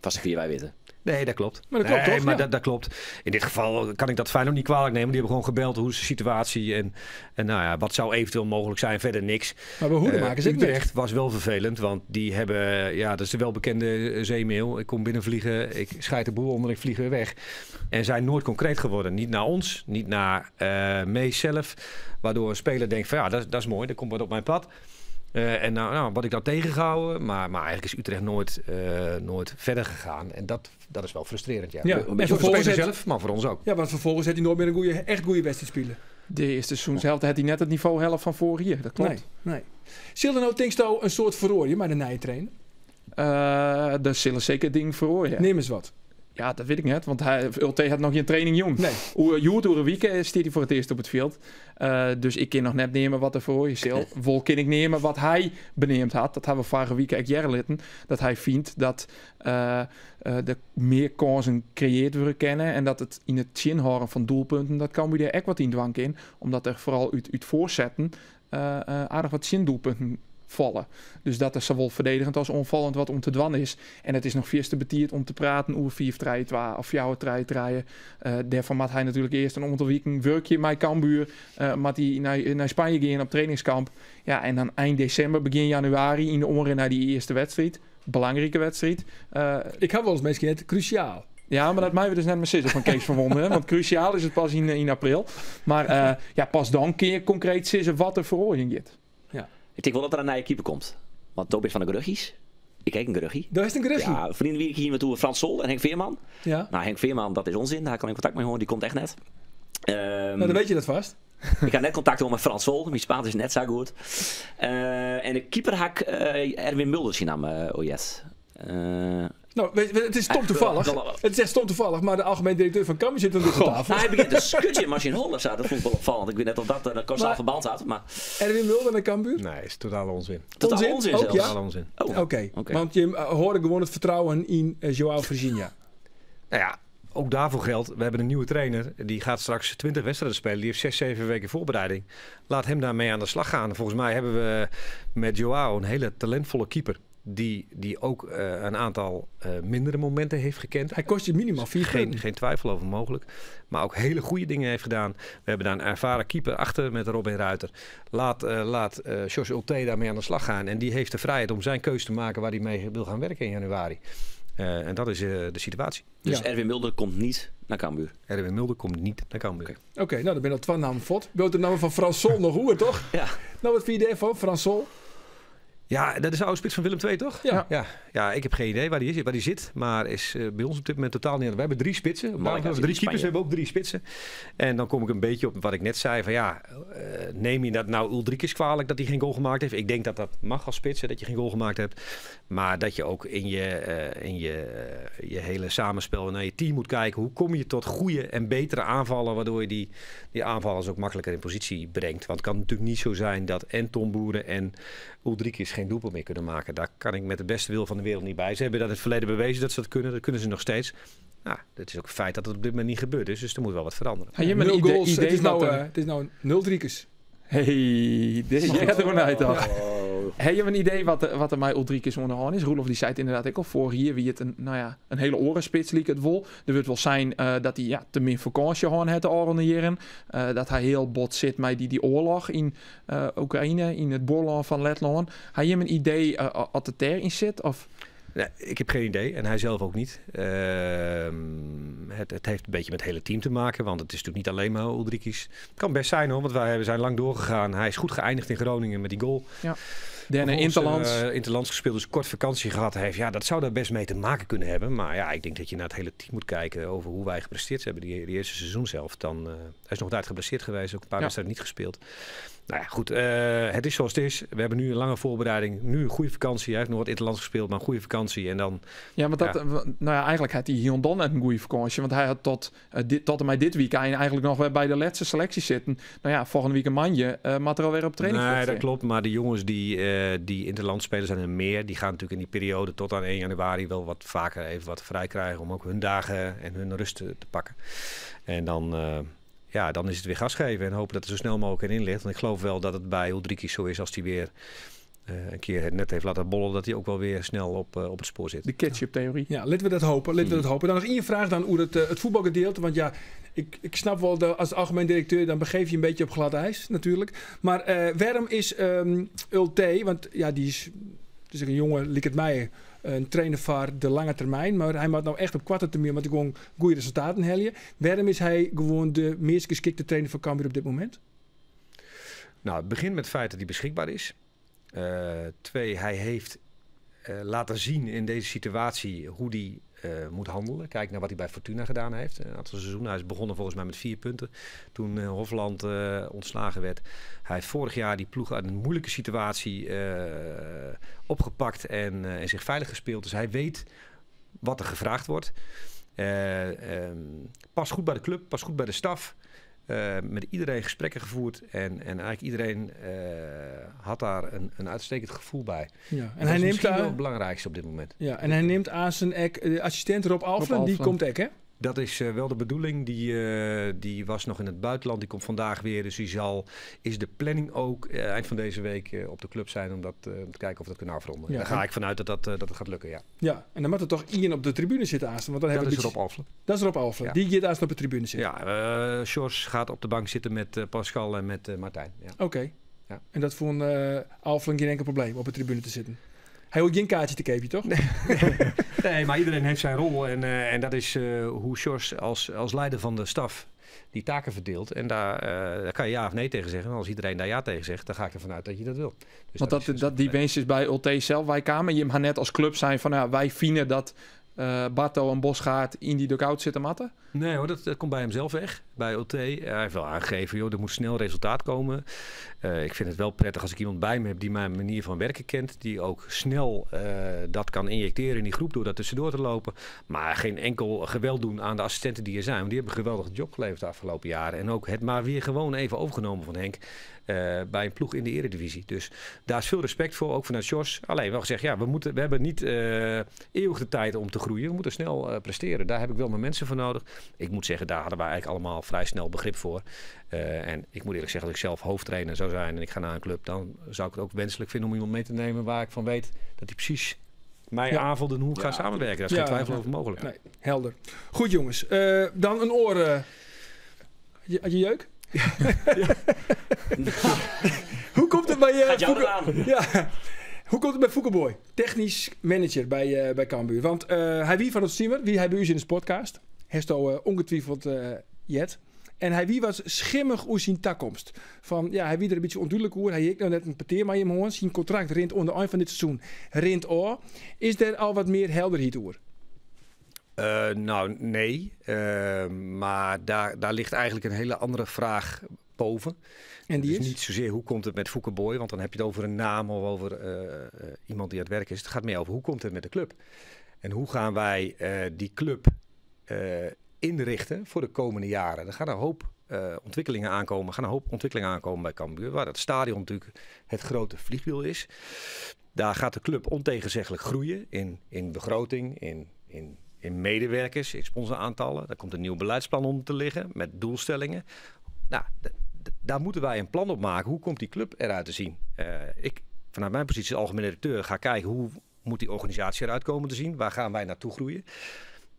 Vast 4 wij weten. Nee, dat klopt. Maar dat klopt toch? Maar Ja. dat klopt. In dit geval kan ik dat Feyenoord niet kwalijk nemen. Die hebben gewoon gebeld. Hoe is de situatie? En nou ja, wat zou eventueel mogelijk zijn? Verder niks. Maar bij hoedemakers ook niet. Utrecht was wel vervelend. Want die hebben... Ja, dat is de welbekende zeemail. Ik kom binnenvliegen. Ik scheid de boel onder. Ik vlieg weer weg. En zijn nooit concreet geworden. Niet naar ons. Niet naar Mees zelf. Waardoor een speler denkt van ja, dat is mooi. Dat komt wat op mijn pad. En nou, wat ik dan tegengehouden, maar eigenlijk is Utrecht nooit verder gegaan. En dat is wel frustrerend, ja. Ja, En en voor de vervolgens speler zelf, maar voor ons ook. Ja, want vervolgens heeft hij nooit meer een echt goede wedstrijd spelen. De eerste seizoenshelft had hij net het niveau helft van vorig jaar. Dat klopt. Nee. Zullen nou Tinksto een soort verrooien met de nieuwe trainer? Dat zullen zeker dingen voor. Ja. Neem eens wat. Ja, dat weet ik net, want Ulte had nog geen training jong. Nee. Door een week staat hij voor het eerst op het veld. Dus ik kan nog net nemen wat er voor je zal. Vol kan ik nemen wat hij beneemd had. Dat hebben we vorige week echt jaren litten. Dat hij vindt dat er meer kansen creëerd worden kennen. En dat het in het chinhoren van doelpunten, dat kan weer echt wat in dwang in. Omdat er vooral uit voorzetten aardig wat chin-doelpunten vallen. Dus dat er zowel verdedigend als onvallend wat om te dwan is. En het is nog veel te betierd om te praten over 4-3-2 of 4-3-3. Daarvan moet hij natuurlijk eerst een onderweek werkje met Cambuur. Moet hij naar Spanje gaan op trainingskamp. Ja, en dan eind december, begin januari in de oren naar die eerste wedstrijd. Belangrijke wedstrijd. Ik heb wel eens misschien net cruciaal. Ja, maar dat mij we dus net met Sissel van Kees verwonden. Hè? Want cruciaal is het pas in april. Maar pas dan kun je concreet Sissel wat er voor oorlog gaat. Ik denk wel dat er een nieuwe keeper komt. Want Tobias van de Gruggies. Ik kijk een Gruggie. Daar is een Gruggie. Ja, vrienden wie ik hier naartoe Frans Sol en Henk Veerman. Ja. Nou, Henk Veerman, dat is onzin. Daar kan ik contact mee horen. Die komt echt net. Nou, dan weet je dat vast. Ik had net contact met Frans Sol. Mijn Spaans is net zo goed. En de keeper had Erwin Mulders in naam Ojet. Nou, het is stom toevallig. Het is echt stom toevallig, maar de algemeen directeur van Cambuur zit aan de tafel. Nou, hij begint een skutje Machine Holders. Dat vond ik wel opvallend. Ik weet net of dat een kausaal verband had. Maar Erwin Mulder naar Cambuur? Nee, is totale onzin. totaal onzin Ook, zelfs. ja? Totale onzin. Oh. Oké, want je hoorde gewoon het vertrouwen in João Virginia. Nou ja, ook daarvoor geldt, we hebben een nieuwe trainer. Die gaat straks 20 wedstrijden spelen. Die heeft 6, 7 weken voorbereiding. Laat hem daarmee aan de slag gaan. Volgens mij hebben we met João een hele talentvolle keeper. Die ook een aantal mindere momenten heeft gekend. Hij kost je minimaal 4 punten. Geen twijfel over mogelijk. Maar ook hele goede dingen heeft gedaan. We hebben daar een ervaren keeper achter met Robin Ruiter. Laat Jos Ulte daarmee aan de slag gaan. En die heeft de vrijheid om zijn keuze te maken waar hij mee wil gaan werken in januari. En dat is de situatie. Dus Ja. Erwin Mulder komt niet naar Cambuur. Erwin Mulder komt niet naar Cambuur. Oké, nou dan ben je al 2 namen fot. Wilt de naam van Frans Sol nog hoor, toch? Ja. Nou, wat vind je ervan, Frans Sol? Ja, dat is de oude spits van Willem II, toch? Ja. Ja, ik heb geen idee waar die zit. Maar is bij ons op dit moment totaal niet. We hebben 3 spitsen. We hebben 3 keepers, we hebben ook 3 spitsen. En dan kom ik een beetje op wat ik net zei. Van ja, neem je dat nou Ulrikes kwalijk dat hij geen goal gemaakt heeft? Ik denk dat dat mag als spitsen, dat je geen goal gemaakt hebt. Maar dat je ook in je hele samenspel naar je team moet kijken. Hoe kom je tot goede en betere aanvallen, waardoor je die aanvallers ook makkelijker in positie brengt. Want het kan natuurlijk niet zo zijn dat en Tom Boeren en Ulrikes geen doelpunt meer kunnen maken. Daar kan ik met de beste wil van de wereld niet bij. Ze hebben dat in het verleden bewezen dat ze dat kunnen. Dat kunnen ze nog steeds. Nou, het is ook een feit dat het op dit moment niet gebeurd is. Dus er moet wel wat veranderen. Heb je 0 goals. idee Het is nou 0 driekes. Hey, dit gaat er vanuit toch? Oh. Heb je een idee wat er mij Ulrikes onderhand is? Roelof die zei het inderdaad ook al voor hier. Wie het een hele orenspits liek het wel. Er wordt wel zijn dat hij te min vakantie had het al jaren. Dat hij heel bot zit met die oorlog in Oekraïne, in het boorland van Letland. Heb je een idee wat het erin zit? Of... Nee, ik heb geen idee en hij zelf ook niet. Het heeft een beetje met het hele team te maken, want het is natuurlijk niet alleen maar Ulrikes. Het kan best zijn hoor, want wij zijn lang doorgegaan. Hij is goed geëindigd in Groningen met die goal. Ja. Derne Interlands gespeeld, dus kort vakantie gehad heeft. Ja, dat zou daar best mee te maken kunnen hebben. Maar ja, ik denk dat je naar het hele team moet kijken over hoe wij gepresteerd hebben die eerste seizoen zelf. Dan, hij is nog tijd geblesseerd geweest, ook een paar wedstrijden niet gespeeld. Nou ja, goed. Het is zoals het is. We hebben nu een lange voorbereiding. Nu een goede vakantie. Hij heeft nog wat Interlands gespeeld, maar een goede vakantie. En dan... Ja, want eigenlijk had hij hier dan net een goede vakantie. Want hij had tot en met dit weekend eigenlijk nog weer bij de laatste selectie zitten. Nou ja, volgende week een mandje. Maar er alweer op training. Nee, dat klopt. Maar de jongens die Interland spelen zijn er meer. Die gaan natuurlijk in die periode tot aan 1 januari wel wat vaker even wat vrij krijgen. Om ook hun dagen en hun rust te pakken. En dan... dan is het weer gas geven en hopen dat er zo snel mogelijk in ligt. Want ik geloof wel dat het bij Ulrikes zo is als hij weer een keer het net heeft laten bollen, dat hij ook wel weer snel op het spoor zit. De ketchup-theorie. Ja, laten we dat hopen. Dan nog één vraag dan hoe het voetbalgedeelte. Want ja, ik snap wel, als algemeen directeur, dan begeef je een beetje op glad ijs natuurlijk. Maar waarom is Ulte, want ja, die is een jongen, liek het mij, een trainer voor de lange termijn. Maar hij moet nou echt op korte termijn met gewoon goede resultaten halen. Waarom is hij gewoon de meest geschikte trainer van Cambuur op dit moment? Nou, het begint met het feit dat hij beschikbaar is. 2, hij heeft laten zien in deze situatie hoe hij moet handelen. Kijk naar wat hij bij Fortuna gedaan heeft. Een aantal seizoenen. Hij is begonnen volgens mij met 4 punten. Toen Hofland ontslagen werd. Hij heeft vorig jaar die ploeg uit een moeilijke situatie opgepakt en zich veilig gespeeld. Dus hij weet wat er gevraagd wordt. Past goed bij de club, past goed bij de staf. Met iedereen gesprekken gevoerd en eigenlijk iedereen had daar een uitstekend gevoel bij. Ja, en hij neemt wel het belangrijkste op dit moment. Ja, en hij neemt aan zijn assistent Rob Alflen, die komt hè? Dat is wel de bedoeling. Die was nog in het buitenland. Die komt vandaag weer. Dus is de planning ook eind van deze week op de club zijn om te kijken of we dat kunnen afronden. Ja, daar ga ik vanuit dat het gaat lukken, ja. Ja, en dan moet er toch Ian op de tribune zitten aan. Want dan dat is Rob Alflen. Dat is Rob Alflen. Ja. Die gaat aan op de tribune zitten. Ja, Sjors gaat op de bank zitten met Pascal en met Martijn. Ja. Oké. Ja. En dat vond Alflen geen enkel probleem op de tribune te zitten. Hij hoeft geen kaartje te keepje, toch? Nee, maar iedereen heeft zijn rol. En dat is hoe Sjors als leider van de staf die taken verdeelt. En daar kan je ja of nee tegen zeggen. En als iedereen daar ja tegen zegt, dan ga ik ervan uit dat je dat wil. Dus want die wens bij Ulte zelf, wij kwamen. Je mag net als club zijn van, wij vinden dat Barto en Bosgaard in die dugout zitten matten? Nee hoor, dat komt bij hem zelf weg. Bij Ulte. Hij heeft wel aangegeven, joh, er moet snel resultaat komen. Ik vind het wel prettig als ik iemand bij me heb die mijn manier van werken kent. Die ook snel dat kan injecteren in die groep door dat tussendoor te lopen. Maar geen enkel geweld doen aan de assistenten die er zijn. Want die hebben een geweldige job geleverd de afgelopen jaren. En ook het maar weer gewoon even overgenomen van Henk. Bij een ploeg in de eredivisie. Dus daar is veel respect voor, ook vanuit Sjors. Alleen wel gezegd, ja, we hebben niet eeuwig de tijd om te groeien. We moeten snel presteren. Daar heb ik wel mijn mensen voor nodig. Ik moet zeggen, daar hadden wij eigenlijk allemaal vrij snel begrip voor. En ik moet eerlijk zeggen, als ik zelf hoofdtrainer zou zijn en ik ga naar een club, dan zou ik het ook wenselijk vinden om iemand mee te nemen waar ik van weet dat hij precies mij aanvult en hoe we gaan samenwerken. Daar is geen twijfel over mogelijk. Nee, helder. Goed jongens, dan een oor. Had je jeuk? Ja. Hoe komt het bij hoe komt het bij Foucaboy? Technisch manager bij Cambuur. Want hij wie van het team, wie hij bij u in de podcast. Heeft al ongetwijfeld jet. En hij wie was schimmig hoe zijn toekomst. Van ja, hij wie er een beetje onduidelijk hoe. Hij heeft nou net een parteer maar je hem zijn contract rint onder eind van dit seizoen rint oor. Is er al wat meer helderheid over? Nou, nee. Maar daar ligt eigenlijk een hele andere vraag boven. En die dus niet zozeer hoe komt het met Foucaboy, want dan heb je het over een naam of over iemand die aan het werk is. Het gaat meer over hoe komt het met de club. En hoe gaan wij die club inrichten voor de komende jaren. Er gaan een hoop ontwikkelingen aankomen bij Cambuur. Waar het stadion natuurlijk het grote vliegwiel is. Daar gaat de club ontegenzeggelijk groeien in begroting, in in medewerkers, in sponsoraantallen. Daar komt een nieuw beleidsplan onder te liggen met doelstellingen. Nou, daar moeten wij een plan op maken. Hoe komt die club eruit te zien? Ik, vanuit mijn positie als algemeen directeur, ga kijken hoe moet die organisatie eruit komen te zien. Waar gaan wij naartoe groeien?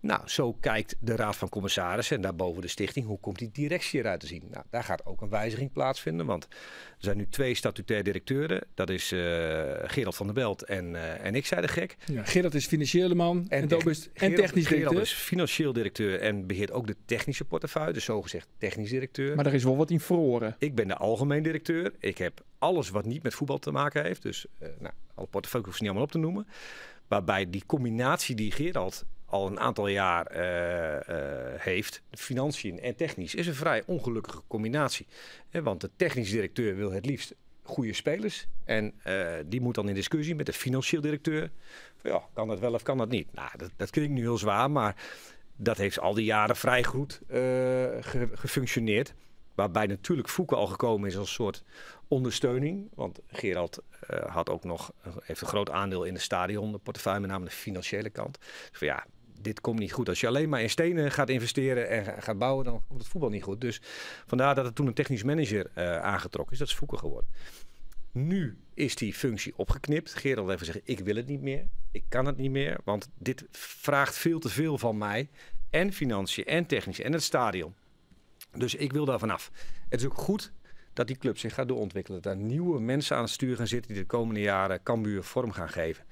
Nou, zo kijkt de Raad van Commissarissen en daarboven de stichting. Hoe komt die directie eruit te zien? Nou, daar gaat ook een wijziging plaatsvinden. Want er zijn nu 2 statutair directeuren. Dat is Gerald van der Belt en ik, zei de gek. Ja, Gerald is financiële man en technisch directeur. Gerald is financieel directeur en beheert ook de technische portefeuille. Dus zogezegd technisch directeur. Maar er is wel wat in verloren. Ik ben de algemeen directeur. Ik heb alles wat niet met voetbal te maken heeft. Dus alle portefeuille hoef ik niet allemaal op te noemen. Waarbij die combinatie die Gerald al een aantal jaar heeft, financiën en technisch, is een vrij ongelukkige combinatie. Want de technisch directeur wil het liefst goede spelers. En die moet dan in discussie met de financieel directeur. Van, ja, kan dat wel of kan dat niet? Nou, dat klinkt nu heel zwaar, maar dat heeft al die jaren vrij goed gefunctioneerd. Waarbij natuurlijk Fouke al gekomen is als een soort ondersteuning. Want Gerald heeft een groot aandeel in het stadion, de portefeuille, met name de financiële kant. Dus van, ja, dit komt niet goed. Als je alleen maar in stenen gaat investeren en gaat bouwen, dan komt het voetbal niet goed. Dus vandaar dat er toen een technisch manager aangetrokken is. Dat is Fouke geworden. Nu is die functie opgeknipt. Gerald heeft gezegd, ik wil het niet meer. Ik kan het niet meer, want dit vraagt veel te veel van mij. En financiën en technisch en het stadion. Dus ik wil daar vanaf. Het is ook goed dat die club zich gaat doorontwikkelen. Dat daar nieuwe mensen aan het stuur gaan zitten die de komende jaren Cambuur vorm gaan geven.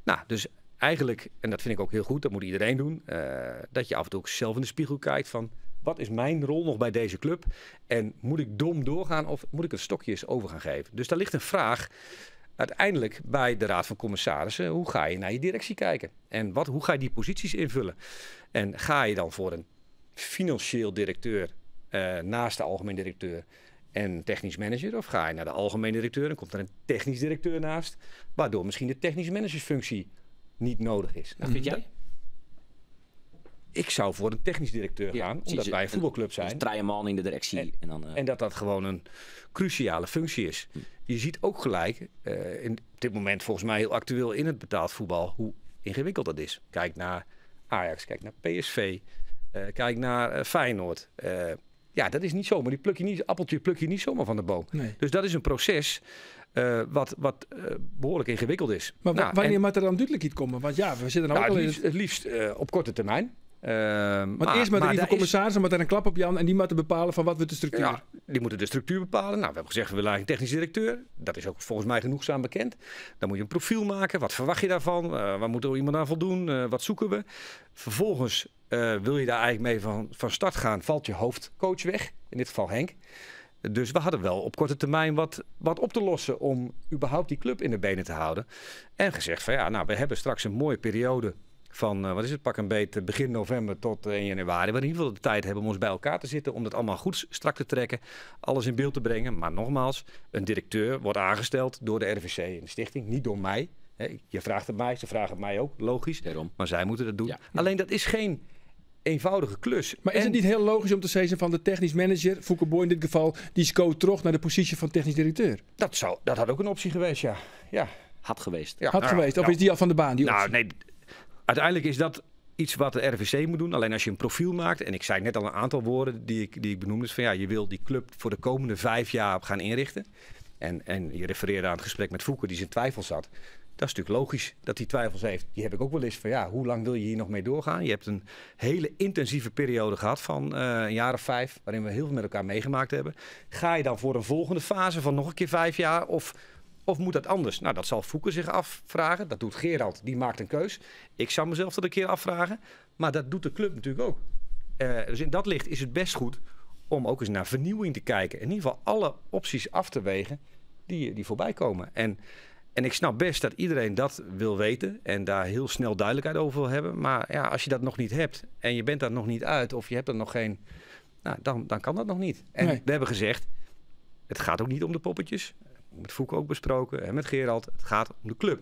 Nou, dus eigenlijk, en dat vind ik ook heel goed, dat moet iedereen doen, dat je af en toe ook zelf in de spiegel kijkt van, wat is mijn rol nog bij deze club? En moet ik dom doorgaan of moet ik het stokje eens over gaan geven? Dus daar ligt een vraag uiteindelijk bij de Raad van Commissarissen. Hoe ga je naar je directie kijken? En hoe ga je die posities invullen? En ga je dan voor een financieel directeur naast de algemeen directeur en technisch manager? Of ga je naar de algemeen directeur en komt er een technisch directeur naast, waardoor misschien de technisch managersfunctie niet nodig is? Wat vind jij? Ik zou voor een technisch directeur gaan, omdat wij een voetbalclub zijn. Dus 3 man in de directie. En dat gewoon een cruciale functie is. Je ziet ook gelijk, op dit moment volgens mij heel actueel in het betaald voetbal, hoe ingewikkeld dat is. Kijk naar Ajax, kijk naar PSV, kijk naar Feyenoord. Ja, dat is niet zomaar. Appeltje pluk je niet zomaar van de boom. Nee. Dus dat is een proces wat behoorlijk ingewikkeld is. Maar wanneer moet er dan duidelijkheid komen? Want ja, we zitten ook al in het liefst op korte termijn. Want eerst maar de commissarissen met een klap op Jan en die moeten bepalen van wat we de structuur. Ja, die moeten de structuur bepalen. Nou, we hebben gezegd, we willen eigenlijk een technisch directeur. Dat is ook volgens mij genoegzaam bekend. Dan moet je een profiel maken. Wat verwacht je daarvan? Waar moet er iemand aan voldoen? Wat zoeken we? Vervolgens wil je daar eigenlijk mee van start gaan, valt je hoofdcoach weg. In dit geval Henk. Dus we hadden wel op korte termijn wat op te lossen om überhaupt die club in de benen te houden. En gezegd van ja, nou, we hebben straks een mooie periode van, pak een beet, begin november tot 1 januari. We in ieder geval de tijd hebben om ons bij elkaar te zitten, om het allemaal goed strak te trekken, alles in beeld te brengen. Maar nogmaals, een directeur wordt aangesteld door de RVC en de stichting, niet door mij. Je vraagt het mij, ze vragen het mij ook, logisch. Daarom. Maar zij moeten dat doen. Ja. Alleen dat is geen eenvoudige klus. Maar is het niet heel logisch om te zeggen van de technisch manager, Fouke Boy in dit geval, die scoot terug naar de positie van technisch directeur? Dat had ook een optie geweest, ja. Had geweest. Ja, had geweest. Of is die al van de baan, die optie? Nee. Uiteindelijk is dat iets wat de RVC moet doen. Alleen als je een profiel maakt, en ik zei net al een aantal woorden die ik benoemde, is van ja, je wil die club voor de komende 5 jaar gaan inrichten. En je refereerde aan het gesprek met Fouke die zijn twijfels had. Dat is natuurlijk logisch dat hij twijfels heeft. Die heb ik ook wel eens van ja, hoe lang wil je hier nog mee doorgaan? Je hebt een hele intensieve periode gehad van een jaar of 5, waarin we heel veel met elkaar meegemaakt hebben. Ga je dan voor een volgende fase van nog een keer 5 jaar of moet dat anders? Nou, dat zal Fouke zich afvragen. Dat doet Gerald, die maakt een keus. Ik zou mezelf dat een keer afvragen. Maar dat doet de club natuurlijk ook. Dus in dat licht is het best goed om ook eens naar vernieuwing te kijken. In ieder geval alle opties af te wegen die voorbij komen. En ik snap best dat iedereen dat wil weten en daar heel snel duidelijkheid over wil hebben. Maar ja, als je dat nog niet hebt en je bent daar nog niet uit of je hebt er nog geen, nou, dan kan dat nog niet. En we hebben gezegd, het gaat ook niet om de poppetjes. Met Fouke ook besproken en met Gerald. Het gaat om de club.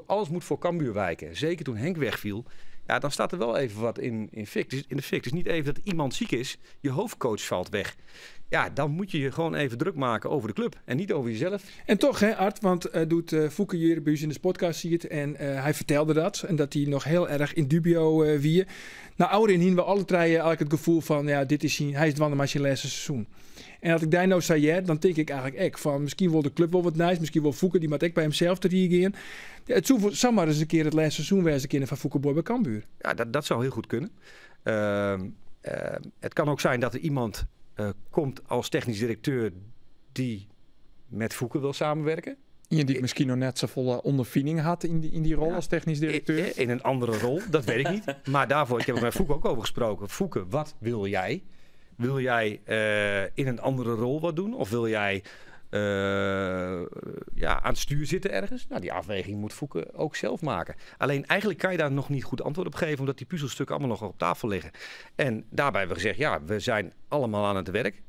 Alles moet voor Cambuur wijken. Zeker toen Henk wegviel. Ja, dan staat er wel even wat in de fik. Het is niet even dat iemand ziek is. Je hoofdcoach valt weg. Ja, dan moet je je gewoon even druk maken over de club. En niet over jezelf. En toch, hè, Art, want doet Fouke hier bij ons in de podcast ziet en hij vertelde dat. En dat hij nog heel erg in dubio wie. Nou, ouder in we alle drie eigenlijk het gevoel van, ja, dit is hij is het maar zijn laatste seizoen. En als ik daar nou zei, dan denk ik eigenlijk ook van, misschien wil de club wel wat nice, misschien wil Fouke, die moet ik bij hemzelf te reageren. Het zou maar eens een keer het laatste seizoen wezen van Fouke Boy bij Cambuur. Ja, dat zou heel goed kunnen. Het kan ook zijn dat er iemand komt als technisch directeur die met Fouke wil samenwerken. Iemand die misschien nog net zo volle ondervinding had in die rol als technisch directeur. In een andere rol, dat weet ik niet. Maar daarvoor, ik heb er met Fouke ook over gesproken. Fouke, wat wil jij? Wil jij in een andere rol wat doen? Of wil jij aan het stuur zitten ergens? Nou, die afweging moet Fouke ook zelf maken. Alleen eigenlijk kan je daar nog niet goed antwoord op geven, omdat die puzzelstukken allemaal nog op tafel liggen. En daarbij hebben we gezegd, ja, we zijn allemaal aan het werk.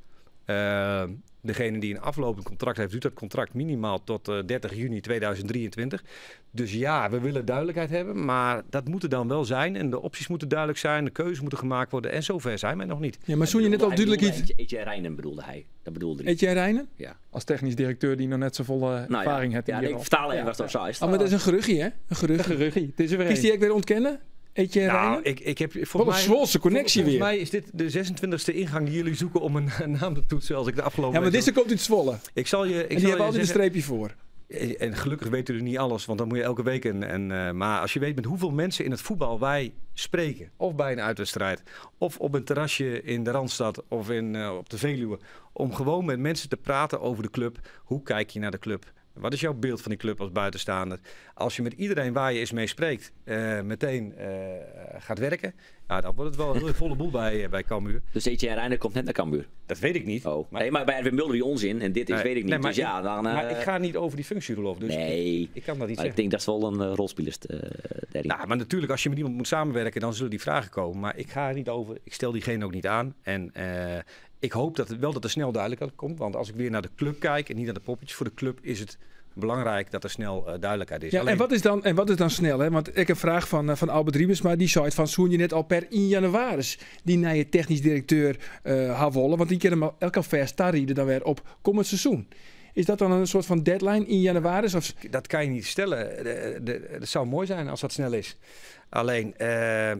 Degene die een aflopend contract heeft, doet dat contract minimaal tot 30 juni 2023. Dus ja, we willen duidelijkheid hebben, maar dat moet er dan wel zijn. En de opties moeten duidelijk zijn, de keuzes moeten gemaakt worden. En zover zijn wij nog niet. Ja, maar zoen je net al duidelijk iets... Etienne Reijnen bedoelde hij. Dat bedoelde hij. Etienne Reijnen? Ja. Als technisch directeur die nog net zo volle ervaring heeft. Ja, ik vertaal even wat op zei. Maar dat is een geruchie, hè? Een geruchie. Het is er weer Is die ook weer ontkennen? Etienne Reijnen? Ik heb wat een Zwolse connectie weer. Volgens mij is dit de 26e ingang die jullie zoeken om een naam te toetsen als ik de afgelopen... Ja, maar deze komt uit Zwolle. Ik zal je... En die hebben altijd een streepje voor. En gelukkig weten we niet alles, want dan moet je elke week maar als je weet met hoeveel mensen in het voetbal wij spreken, of bij een uitwedstrijd, of op een terrasje in de Randstad, of op de Veluwe, om gewoon met mensen te praten over de club. Hoe kijk je naar de club? Wat is jouw beeld van die club als buitenstaander? Als je met iedereen waar je eens mee spreekt meteen gaat werken, ja, dan wordt het wel een hele volle boel bij Cambuur. Dus Etienne Reijnen komt net naar Cambuur? Dat weet ik niet. Oh. Maar bij Erwin Mulder die onzin en dit is weet ik niet. Maar dus ja, dan... maar ik ga niet over die functierol over. Dus nee. Ik kan dat niet maar zeggen. Ik denk dat is wel een rolspeler. Nou, maar natuurlijk als je met iemand moet samenwerken, dan zullen die vragen komen. Maar ik ga er niet over. Ik stel diegene ook niet aan. En ik hoop dat er snel duidelijkheid komt. Want als ik weer naar de club kijk en niet naar de poppetjes, voor de club is het belangrijk dat er snel duidelijkheid is. Ja, alleen... en wat is dan snel? Hè? Want ik heb een vraag van Albert Riebes, maar die zei van zoen je net al per 1 januari die naar je technisch directeur wollen. Want die kunnen hem elke vers starten dan weer op komend seizoen. Is dat dan een soort van deadline in januari? Of... Dat kan je niet stellen. Het zou mooi zijn als dat snel is. Alleen,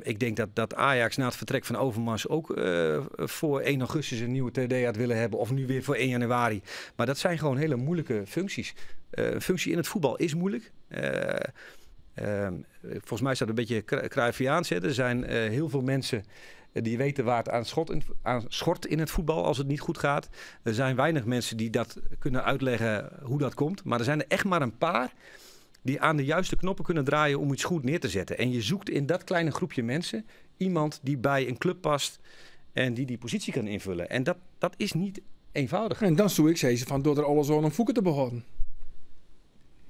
ik denk dat Ajax na het vertrek van Overmars ook voor 1 augustus een nieuwe TD had willen hebben. Of nu weer voor 1 januari. Maar dat zijn gewoon hele moeilijke functies. Een functie in het voetbal is moeilijk. Volgens mij is dat een beetje Cruyffiaans. Er zijn heel veel mensen die weten waar het aan schort in het voetbal als het niet goed gaat. Er zijn weinig mensen die dat kunnen uitleggen hoe dat komt. Maar er zijn er echt maar een paar die aan de juiste knoppen kunnen draaien om iets goed neer te zetten. En je zoekt in dat kleine groepje mensen iemand die bij een club past en die positie kan invullen. En dat is niet eenvoudig. En dan zoek ik ze van door er alles aan om Fouke te behouden.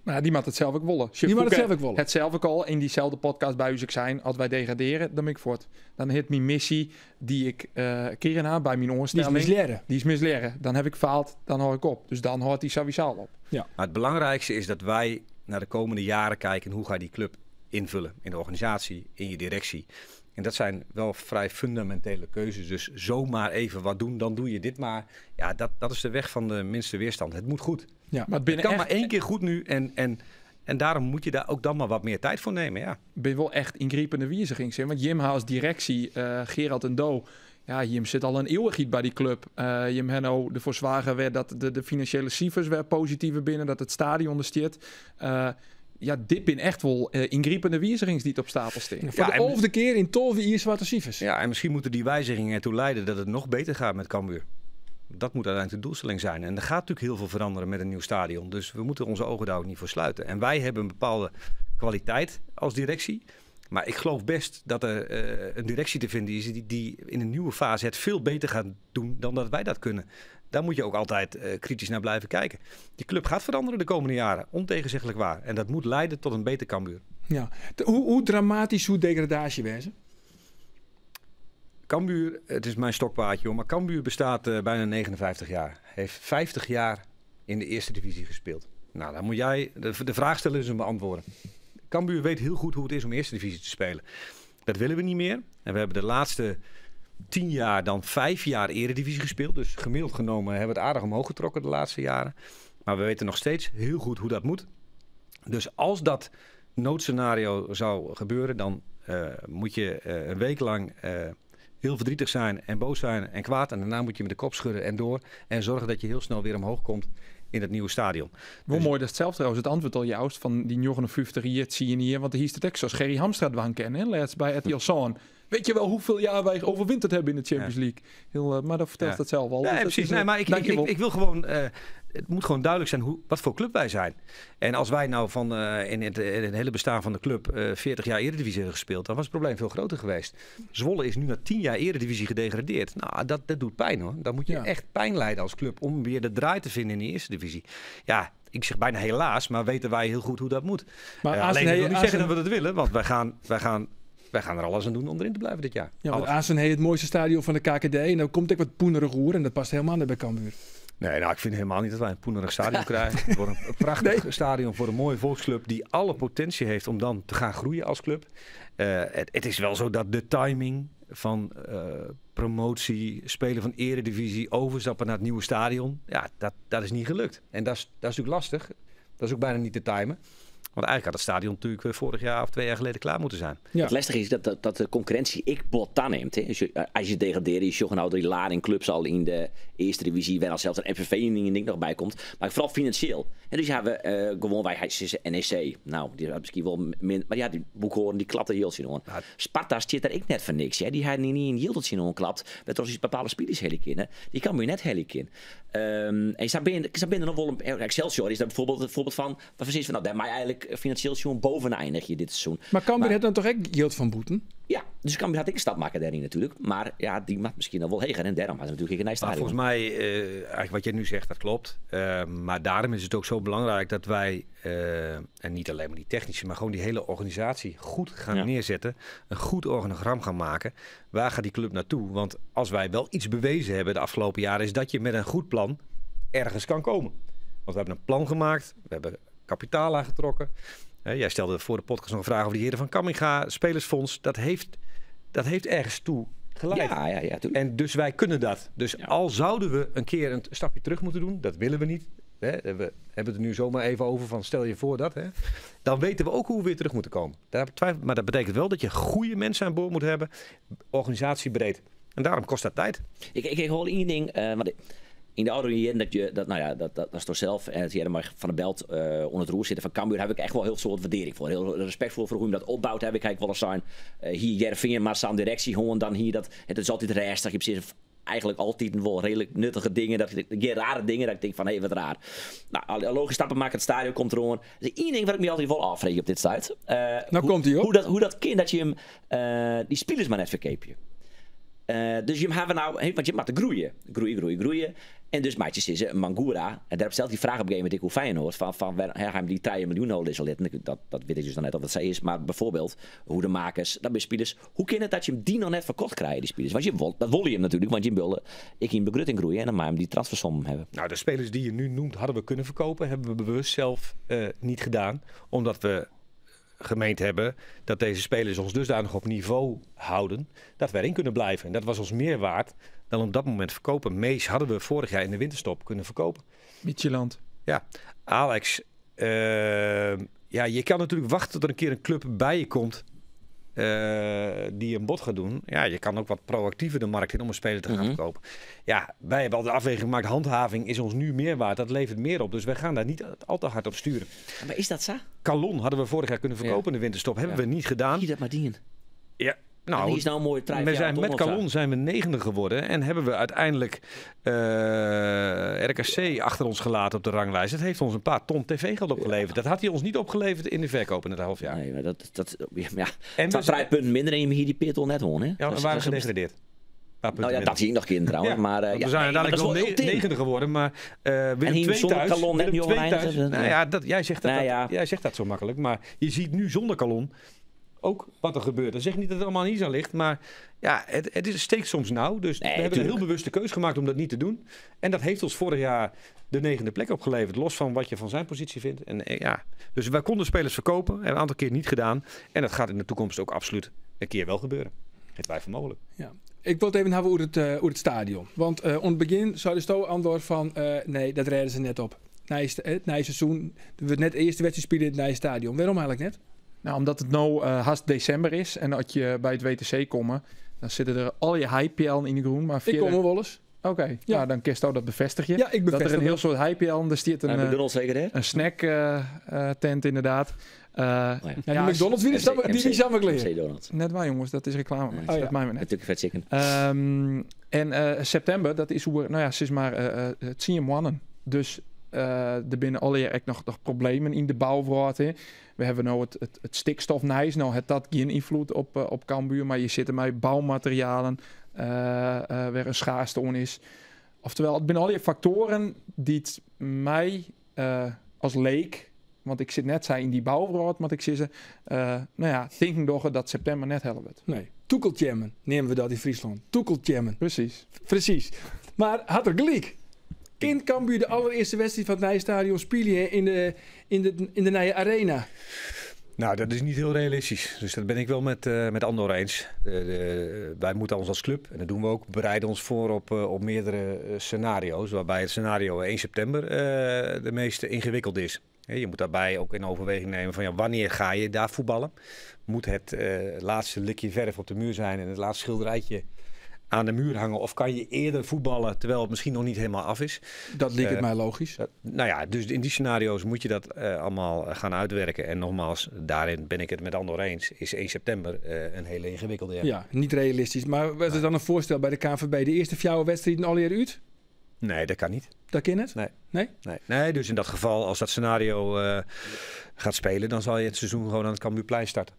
Nou, die moet het zelf ook willen. Die moet het zelf ook willen. Het zelf ook al in diezelfde podcast bij u zijn. Als wij degraderen, dan ben ik voort. Dan heeft mijn missie die ik keren aan bij mijn oorstelling. Die is misleren. Dan heb ik faald, dan hou ik op. Dus dan houdt die sowieso op. Ja. Maar het belangrijkste is dat wij naar de komende jaren kijken hoe ga je die club invullen in de organisatie, in je directie. En dat zijn wel vrij fundamentele keuzes. Dus zomaar even wat doen, dan doe je dit maar. Ja, dat is de weg van de minste weerstand. Het moet goed. Ja, maar het kan maar 1 keer goed nu. En daarom moet je daar ook dan maar wat meer tijd voor nemen. Ja. Ben je wel echt ingrijpende wijziging zijn. Want Jim als directie, Gerald en Do. Ja, Jim zit al een eeuwigheid bij die club. Jim Henno ervoor zwager werd dat de financiële cijfers weer positiever binnen. Dat het stadion ondersteert. Ja, dit ben echt wel ingrijpende wijzigingen die het op stapel staan. Voor de 11e keer in 12 jaar zwarte cijfers. Ja, en misschien moeten die wijzigingen ertoe leiden dat het nog beter gaat met Cambuur. Dat moet uiteindelijk de doelstelling zijn. En er gaat natuurlijk heel veel veranderen met een nieuw stadion. Dus we moeten onze ogen daar ook niet voor sluiten. En wij hebben een bepaalde kwaliteit als directie. Maar ik geloof best dat er een directie te vinden is die in een nieuwe fase het veel beter gaat doen dan dat wij dat kunnen. Daar moet je ook altijd kritisch naar blijven kijken. Die club gaat veranderen de komende jaren. Ontegenzeggelijk waar. En dat moet leiden tot een beter Cambuur. Ja. Hoe dramatisch, hoe degradatie wezen? Cambuur, het is mijn stokpaardje hoor, maar Cambuur bestaat bijna 59 jaar. Heeft 50 jaar in de eerste divisie gespeeld. Nou, dan moet jij de vraag stellen en beantwoorden. Cambuur weet heel goed hoe het is om eerste divisie te spelen. Dat willen we niet meer. En we hebben de laatste 10 jaar dan 5 jaar eredivisie gespeeld. Dus gemiddeld genomen hebben we het aardig omhoog getrokken de laatste jaren. Maar we weten nog steeds heel goed hoe dat moet. Dus als dat noodscenario zou gebeuren, dan moet je een week lang heel verdrietig zijn en boos zijn en kwaad. En daarna moet je met de kop schudden en door. En zorgen dat je heel snel weer omhoog komt in het nieuwe stadion. Wel mooi dat het zelf trouwens het antwoord al juist van die 59 jaar zie je hier. Want hier is het ook zoals Gerry Hamstra het kennen. Laatst bij Etiel Zaan. Weet je wel hoeveel jaar wij overwinterd hebben in de Champions League? Heel, maar dat vertelt het zelf al. Nee, dus precies. Is, maar ik wil gewoon... het moet gewoon duidelijk zijn wat voor club wij zijn. En als wij nou in het hele bestaan van de club 40 jaar Eredivisie hebben gespeeld, dan was het probleem veel groter geweest. Zwolle is nu na 10 jaar Eredivisie gedegradeerd. Nou, dat doet pijn hoor. Dan moet je echt pijn lijden als club om weer de draai te vinden in de eerste divisie. Ja, ik zeg bijna helaas, maar weten wij heel goed hoe dat moet. Maar alleen ik wil niet zeggen dat we dat willen, want wij gaan er alles aan doen om erin te blijven dit jaar. Ja, want Assen heeft het mooiste stadion van de KKD. En dan komt ook wat poenerig roer en dat past helemaal niet bij Cambuur. Nee, nou, ik vind helemaal niet dat wij een poenerig stadion krijgen. Het wordt een prachtig stadion voor een mooie volksclub die alle potentie heeft om dan te gaan groeien als club. Het is wel zo dat de timing van promotie, spelen van eredivisie, overstappen naar het nieuwe stadion, ja, dat is niet gelukt. En dat is natuurlijk lastig. Dat is ook bijna niet te timen. Want eigenlijk had het stadion natuurlijk vorig jaar of 2 jaar geleden klaar moeten zijn. Ja. Het lastige is dat de concurrentie bot aanneemt. Hè. Als je degradeert, is je nou die lading clubs al in de eerste divisie, waar al zelfs een FVV ding nog bij komt. Maar vooral financieel. En dus hebben we gewoon wij NEC. Nou, die had misschien wel min, maar ja, die Boekhoorn die klapte heel zien hoor. Ja. Sparta zit daar ik net voor niks. Hè. Die had niet in Yildiz zien klapt. Met trouwens bepaalde spelers heel in. Die kan je net heel in. En ze binnen nog wel een Excelsior is daar bijvoorbeeld het voorbeeld van. Waar van nou, daar maar eigenlijk financieel gewoon boven eindig je dit seizoen. Maar Cambuur heeft dan toch echt Yield van Boeten? Ja, dus Cambuur had ik een stap maken daarin natuurlijk. Maar ja, die mag misschien nog wel heger. En daarom had natuurlijk een stadion. Volgens mij, eigenlijk wat jij nu zegt, dat klopt. Maar daarom is het ook zo belangrijk dat wij, en niet alleen maar die technische, maar gewoon die hele organisatie goed gaan neerzetten. Een goed organogram gaan maken. Waar gaat die club naartoe? Want als wij wel iets bewezen hebben de afgelopen jaren, is dat je met een goed plan ergens kan komen. Want we hebben een plan gemaakt. We hebben kapitaal aangetrokken. Jij stelde voor de podcast nog een vraag over die heren van Kamminga, Spelersfonds. Dat heeft ergens toe geleid. Ja, en dus wij kunnen dat. Dus al zouden we een keer een stapje terug moeten doen, dat willen we niet. We hebben het er nu zomaar even over van stel je voor dat. Dan weten we ook hoe we weer terug moeten komen. Maar dat betekent wel dat je goede mensen aan boord moet hebben. Organisatiebreed. En daarom kost dat tijd. Ik hoor één ding. In de oude jaren dat is toch zelf en het maar Van der Belt onder het roer zitten van Cambuur heb ik echt wel heel soort waardering voor. Heel respectvol voor hoe je dat opbouwt heb ik eigenlijk wel eens zijn. Hier Jervingen maar samen directie gewoon dan hier dat het is altijd restig. Je hebt eigenlijk altijd wel redelijk nuttige dingen, rare dingen dat ik denk van hé, wat raar. Nou, logische stappen maken, het stadion komt er gewoon. Dus één ding wat ik me altijd wel afvreeg op dit site. Komt hij op. Hoe dat kind dat je hem die spelers maar net verkeep je. Dus je hebben nou, want je mag groeien. En dus maatjes is een Mangura. En daar stelt die vraag op een gegeven moment hoe Feyenoord van hem die 3 miljoen nodig is al dat weet ik dus dan net of dat zij is. Maar bijvoorbeeld hoe de makers, dat bij spelers. Hoe kan het dat je hem die nog net verkocht krijgt die spelers? Want dat wil je hem natuurlijk, want je wilde ik in begrutting groeien en dan maar hem die transfersom hebben. Nou, de spelers die je nu noemt hadden we kunnen verkopen, hebben we bewust zelf niet gedaan, omdat we gemeend hebben dat deze spelers ons dusdanig op niveau houden dat wij erin kunnen blijven. En dat was ons meer waard dan op dat moment verkopen. Mees hadden we vorig jaar in de winterstop kunnen verkopen. Midtjylland. Ja, Alex. Je kan natuurlijk wachten tot er een keer een club bij je komt die een bod gaat doen. Ja, je kan ook wat proactiever de markt in om een speler te gaan verkopen. Ja, wij hebben al de afweging gemaakt. Handhaving is ons nu meer waard. Dat levert meer op. Dus wij gaan daar niet al te hard op sturen. Maar is dat zo? Calon hadden we vorig jaar kunnen verkopen in de winterstop. Hebben we niet gedaan. Zie dat maar dingen. Ja. Nou, die is nou een mooie met Calon zijn we 9e geworden en hebben we uiteindelijk RKC achter ons gelaten op de ranglijst. Dat heeft ons een paar ton tv-geld opgeleverd. Dat had hij ons niet opgeleverd in de verkoop in het half jaar. Nee, maar en we 3 punten minder en je hier die pittel net hoor. Ja, we waren gedegradeerd. Nou ja, dat zie ik nog kinderen trouwens. Ja, maar, we zijn uiteindelijk wel 9e geworden, maar Willem II thuis. Calon net niet thuis. Nou ja, jij zegt dat zo makkelijk, maar je ziet nu zonder Calon ook wat er gebeurt. Dat zegt niet dat het allemaal niet zo ligt, maar ja, het steekt soms nauw. Dus we hebben een heel bewuste keus gemaakt om dat niet te doen. En dat heeft ons vorig jaar de 9e plek opgeleverd, los van wat je van zijn positie vindt. En dus wij konden spelers verkopen, hebben een aantal keer niet gedaan. En dat gaat in de toekomst ook absoluut een keer wel gebeuren. Het twijfel mogelijk. Ja. Ik wil het even hebben over het stadion. Want aan het begin zou de Sto antwoord van... nee, dat redden ze net op. Na het seizoen, we net de eerste wedstrijd spelen in het nieuwe stadion. Waarom eigenlijk net? Nou, omdat het nou haast december is en als je bij het WTC komt, dan zitten er al je hype-pellen in de groen. Maar Ik kom er wel eens. Oké, Ja. nou, dan kerst dat bevestig je. Ja, ik bevestig dat er een heel dat. soort hype-ellen, er stiert En een McDonald's zeker, hè? snack tent inderdaad. Ja, die McDonald's wie die samen kleren. MC Donuts. Net waar jongens, dat is reclame. Nee. Dat ja. mij maar net. Natuurlijk vet chicken. En september, dat is hoe, nou ja, sinds maar het zien mannen. Dus er binnen alle jaar nog problemen in de bouwvoort. We hebben nou het stikstofnijs. Nou, het dat geen invloed op Cambuur, maar je zit er met bouwmaterialen waar een schaarste on is. Oftewel, het zijn al die factoren die het mij als leek, want ik zit net zei in die bouwvoort, maar ik zie ze, nou ja, denken toch dat september net helpt. Nee, toekeltjemmen nemen we dat in Friesland. Toekeltjemmen. Precies. Maar had er gelijk. Kind Cambuur de allereerste wedstrijd van het nieuwe stadion spelen in de nieuwe arena. Nou, dat is niet heel realistisch. Dus dat ben ik wel met Andor eens. Wij moeten ons als club, en dat doen we ook, bereiden ons voor op meerdere scenario's. Waarbij het scenario 1 september de meest ingewikkeld is. Je moet daarbij ook in overweging nemen van ja, wanneer ga je daar voetballen? Moet het laatste likje verf op de muur zijn en het laatste schilderijtje aan de muur hangen? Of kan je eerder voetballen terwijl het misschien nog niet helemaal af is? Dat leek het mij logisch. Nou ja, dus in die scenario's moet je dat allemaal gaan uitwerken. En nogmaals, daarin ben ik het met Andor eens. Is 1 september een hele ingewikkelde. Ja, niet realistisch. Maar wat is dan een voorstel bij de KNVB? De eerste 4 wedstrijden al hier uit? Nee, dat kan niet. Dat ken het? Nee. Nee, dus in dat geval, als dat scenario gaat spelen, dan zal je het seizoen gewoon aan het Cambuurplein starten.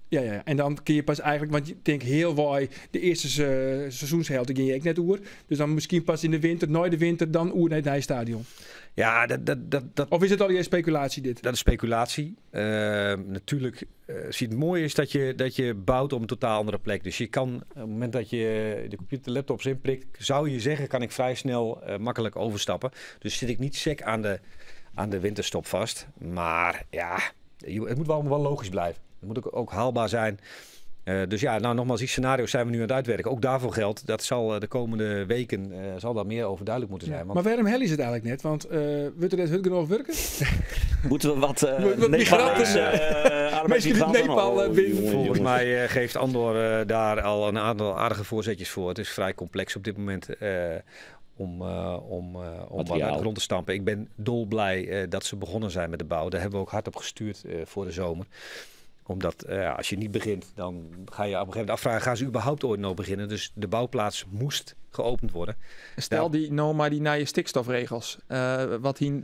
Ja. En dan kun je pas eigenlijk, want je denkt heel waai, de eerste seizoenshelft ging je ook net oer. Dus dan misschien pas in de winter, nooit de winter, dan oer naar het Nijstadion. Ja, dat... Of is het al je speculatie dit? Dat is speculatie. Natuurlijk, zie het mooie is dat je bouwt op een totaal andere plek. Dus je kan, op het moment dat je de computer, de laptops inprikt, zou je zeggen, kan ik vrij snel makkelijk overstappen. Dus zit ik niet sec aan de winterstop vast. Maar ja, het moet wel logisch blijven. Het moet ook haalbaar zijn. Dus ja, nou nogmaals, die scenario's zijn we nu aan het uitwerken. Ook daarvoor geldt, dat zal de komende weken zal daar meer over duidelijk moeten zijn. Ja. Want... Maar waarom hel is het eigenlijk net? Want wordt er net goed genoeg werken? Moeten we wat Mensen die Nepal binnen. Volgens mij geeft Andor daar al een aantal aardige voorzetjes voor. Het is vrij complex op dit moment om wat uit de grond te stampen. Ik ben dolblij dat ze begonnen zijn met de bouw. Daar hebben we ook hard op gestuurd voor de zomer. Omdat als je niet begint, dan ga je op een gegeven moment afvragen, gaan ze überhaupt ooit nog beginnen? Dus de bouwplaats moest geopend worden. Stel die nou maar die nieuwe stikstofregels.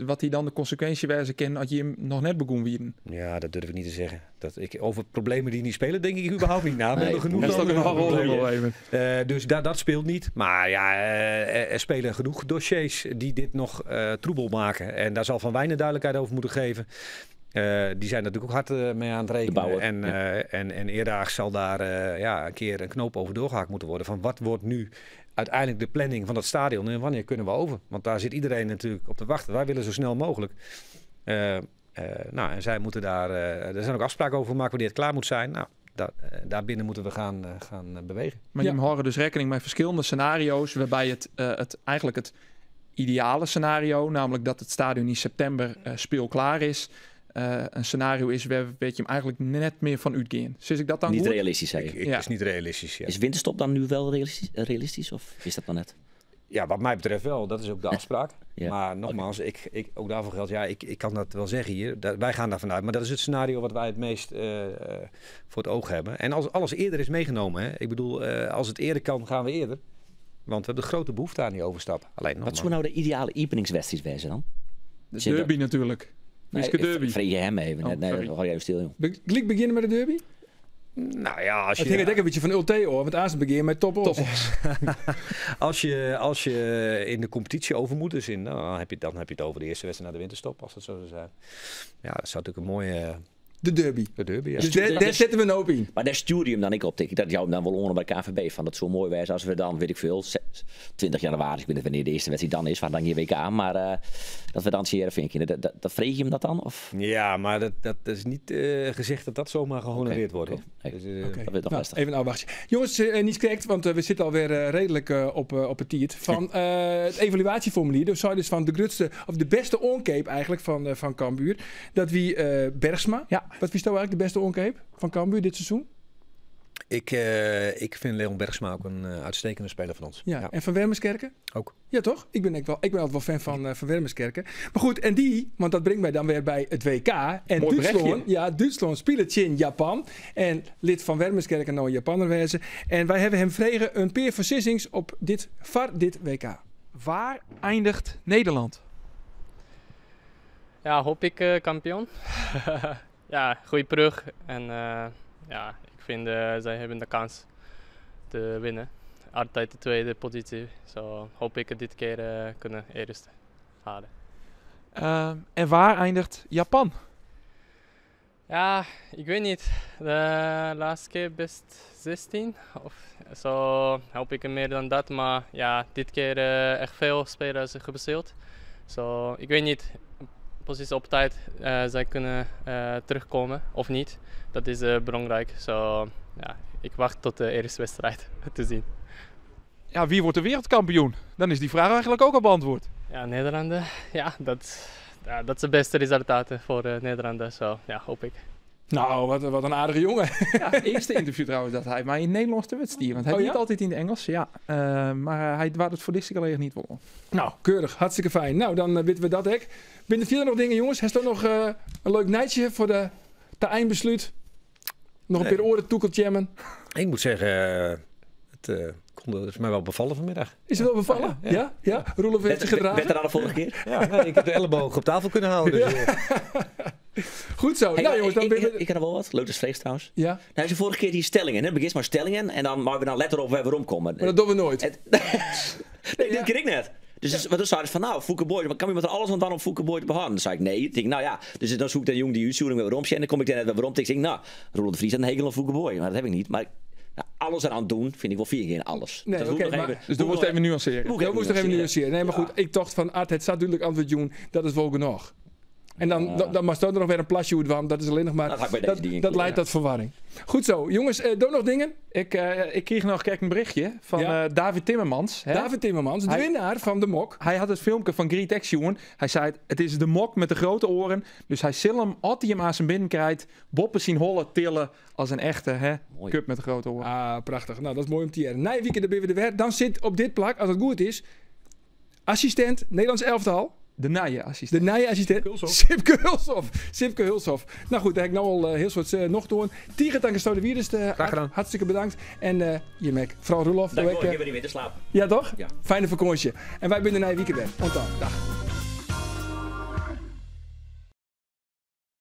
Wat die dan de consequentie wijzen kan als je hem nog net begon wieden. Ja, dat durf ik niet te zeggen. Over problemen die niet spelen, denk ik überhaupt niet na. We hebben genoeg dat is ook nog problemen. Dus dat speelt niet. Maar ja, er spelen genoeg dossiers die dit nog troebel maken. En daar zal Van Wijnen duidelijkheid over moeten geven. Die zijn natuurlijk ook hard mee aan het rekenen. En eerdaags zal daar een keer een knoop over doorgehakt moeten worden. Van wat wordt nu uiteindelijk de planning van dat stadion en wanneer kunnen we over? Want daar zit iedereen natuurlijk op te wachten. Wij willen zo snel mogelijk. En zij moeten daar... er zijn ook afspraken over gemaakt wanneer het klaar moet zijn. Nou, daarbinnen moeten we gaan bewegen. Maar je houden dus rekening met verschillende scenario's waarbij het ideale scenario, namelijk dat het stadion in september speelklaar is, een scenario is waar je hem eigenlijk net meer van uitgaan. Zit ik dat dan niet goed? realistisch, zei je. Is niet realistisch, ja. Is winterstop dan nu wel realistisch of is dat dan net? Ja, wat mij betreft wel. Dat is ook de afspraak. Ja. Maar nogmaals, ook daarvoor geldt, ik kan dat wel zeggen hier. Wij gaan daarvan uit. Maar dat is het scenario wat wij het meest voor het oog hebben. En als alles eerder is meegenomen. Hè? Ik bedoel, als het eerder kan, gaan we eerder. Want we hebben de grote behoefte aan die overstap. Alleen, wat zou nou de ideale openingswedstrijd wezen dan? De derby natuurlijk. Derby. Vreeg je hem even. Nee, dan ga jij stil, joh. Gelijk beginnen met de derby? Nou ja, als je... Het hing een beetje van Ulte hoor, want Azen beginnen met top. Als je in de competitie over moet, dus dan heb je het over de eerste wedstrijd na de winterstop, als dat zo zou zijn. Ja, dat zou natuurlijk een De derby. De derby, ja. Dus daar zetten we een hoop in. Maar daar stuur je hem dan ik op. Dat jou dan wel onder bij KNVB. Van dat zo mooi was als we dan, weet ik veel, 20 januari, ik weet niet wanneer de eerste wedstrijd dan is, van dan je WK. Maar dat we dan Sierra vinken. Dat vreeg je hem dat dan? Of? Ja, maar dat is niet gezegd dat dat zomaar gehonoreerd wordt. Hoor. Nee. Dus, Dat wordt nog lastig. Even een afwachtje. Jongens, niet correct, want we zitten alweer redelijk op het tiert. Van het evaluatieformulier, dus zou dus van de grootste, of de beste oncape eigenlijk van Cambuur. Dat wie Bergsma. Ja. Wat is nou eigenlijk de beste oncape van Cambuur dit seizoen? Ik vind Leon Bergsma ook een uitstekende speler van ons. Ja. En Van Wermerskerken? Ook. Ja, toch? Ik ben altijd wel fan van Wermerskerken. Maar goed, en die, want dat brengt mij dan weer bij het WK. En Mooi Duitsland, berichtje. ja, Duitsland speelt in Japan. En lid van Wermerskerken nou Japaner wezen. En wij hebben hem vregen een peer versissings op dit WK. Waar eindigt Nederland? Ja, hoop ik kampioen. Ja, goede brug. En ja, ik vind zij hebben de kans te winnen. Altijd de tweede positie. Zo hoop ik het dit keer kunnen eerst halen. En waar eindigt Japan? Ja, ik weet niet. De laatste keer best 16. Of zo hoop ik meer dan dat. Maar ja, dit keer echt veel spelers geblesseerd. Zo, ik weet niet. Precies op tijd zij kunnen terugkomen of niet. Dat is belangrijk. Zo, ja, ik wacht tot de eerste wedstrijd te zien. Ja, wie wordt de wereldkampioen? Dan is die vraag eigenlijk ook al beantwoord. Ja, Nederlanden. Ja, dat is het beste resultaat voor Nederlanden. Zo, ja, hoop ik. Nou, wat een aardige jongen. Ja, eerste interview trouwens dat hij mij in Nederlands te wedstrijd. Want hij Oh, doet ja? altijd in het Engels. Ja, maar hij waard het voor deze keer niet wel. Nou, keurig. Hartstikke fijn. Nou, dan weten we dat ook. Binnen verder nog dingen, jongens. Heeft er nog een leuk nijtje voor de eindbesluit? Nog een Nee. keer oren toekeltjammen. Ik moet zeggen, het is mij wel bevallen vanmiddag. Is het wel bevallen? Ja? Ja? Roelof heeft zich Werd gedragen? er dan de vorige keer? Ja, nee, ik heb de elleboog op tafel kunnen houden. Dus, Goed zo. Hey, nou jongens, dan ben je... ik had er wel wat. Leuk dat vrees trouwens. Ja, Nou, is de vorige keer die stellingen. Hè? Begin maar stellingen. En dan maken we dan letter op waar we omkomen. maar dat doen we nooit. Nee, dit keer ik net. Dus wat zei ik van, nou, Fouke Boy, maar kan iemand er alles aan dan op Fouke Boy te behandelen? Dan zei ik nee. Ik denk, nou ja, dus dan zoek ik een jongen die uitzoeking weer rondje en dan kom ik daar net weer rond. Ik denk, nou, Roland de Vries had een hekel aan Fouke Boy, maar dat heb ik niet. Maar nou, alles eraan doen vind ik wel 4 keer alles. Nee, Dat oké, moet nog maar- even- Dus dan moest even nuanceren. moet ik Dat even moest nog even nuanceren. nuanceren. Nee, maar goed, ik dacht van Art, het staat duidelijk antwoord doen. Dat is wel genoeg. En dan mag er nog weer een plasje uit, want dat is alleen nog maar... Dat had ik bij deze dingen dat goed, leidt ja. tot verwarring. Goed zo. Jongens, doe nog dingen. Ik kreeg nog kijk, een berichtje van Ja. David Timmermans. Hè? David Timmermans, de Hij- winnaar van de mok. Hij had het filmpje van Greet X, jongen. Hij zei, het is de mok met de grote oren. Dus hij zal hem, als hij hem aan zijn binnen krijgt, boppen zien hollen, tillen als een echte Mooi. cup met de grote oren. Ah, prachtig. Nou, dat is mooi om te jaren. Na je weekend ben je er weer. Dan zit op dit plak, als het goed is, assistent, Nederlands elftal. De naaie assistent. De naaie-assistent, Sipke Hulshoff. Nou goed, daar heb ik nou al heel soort nog doen. Tiger, dank je de Wierst. gedaan. Hartstikke bedankt. En je merkt, vrouw Roelof. Dank je wel, ik heb er niet meer te slapen. Ja toch? Ja. Fijne vakantie. En wij zijn de na je weekend weer. Tot dan. Dag.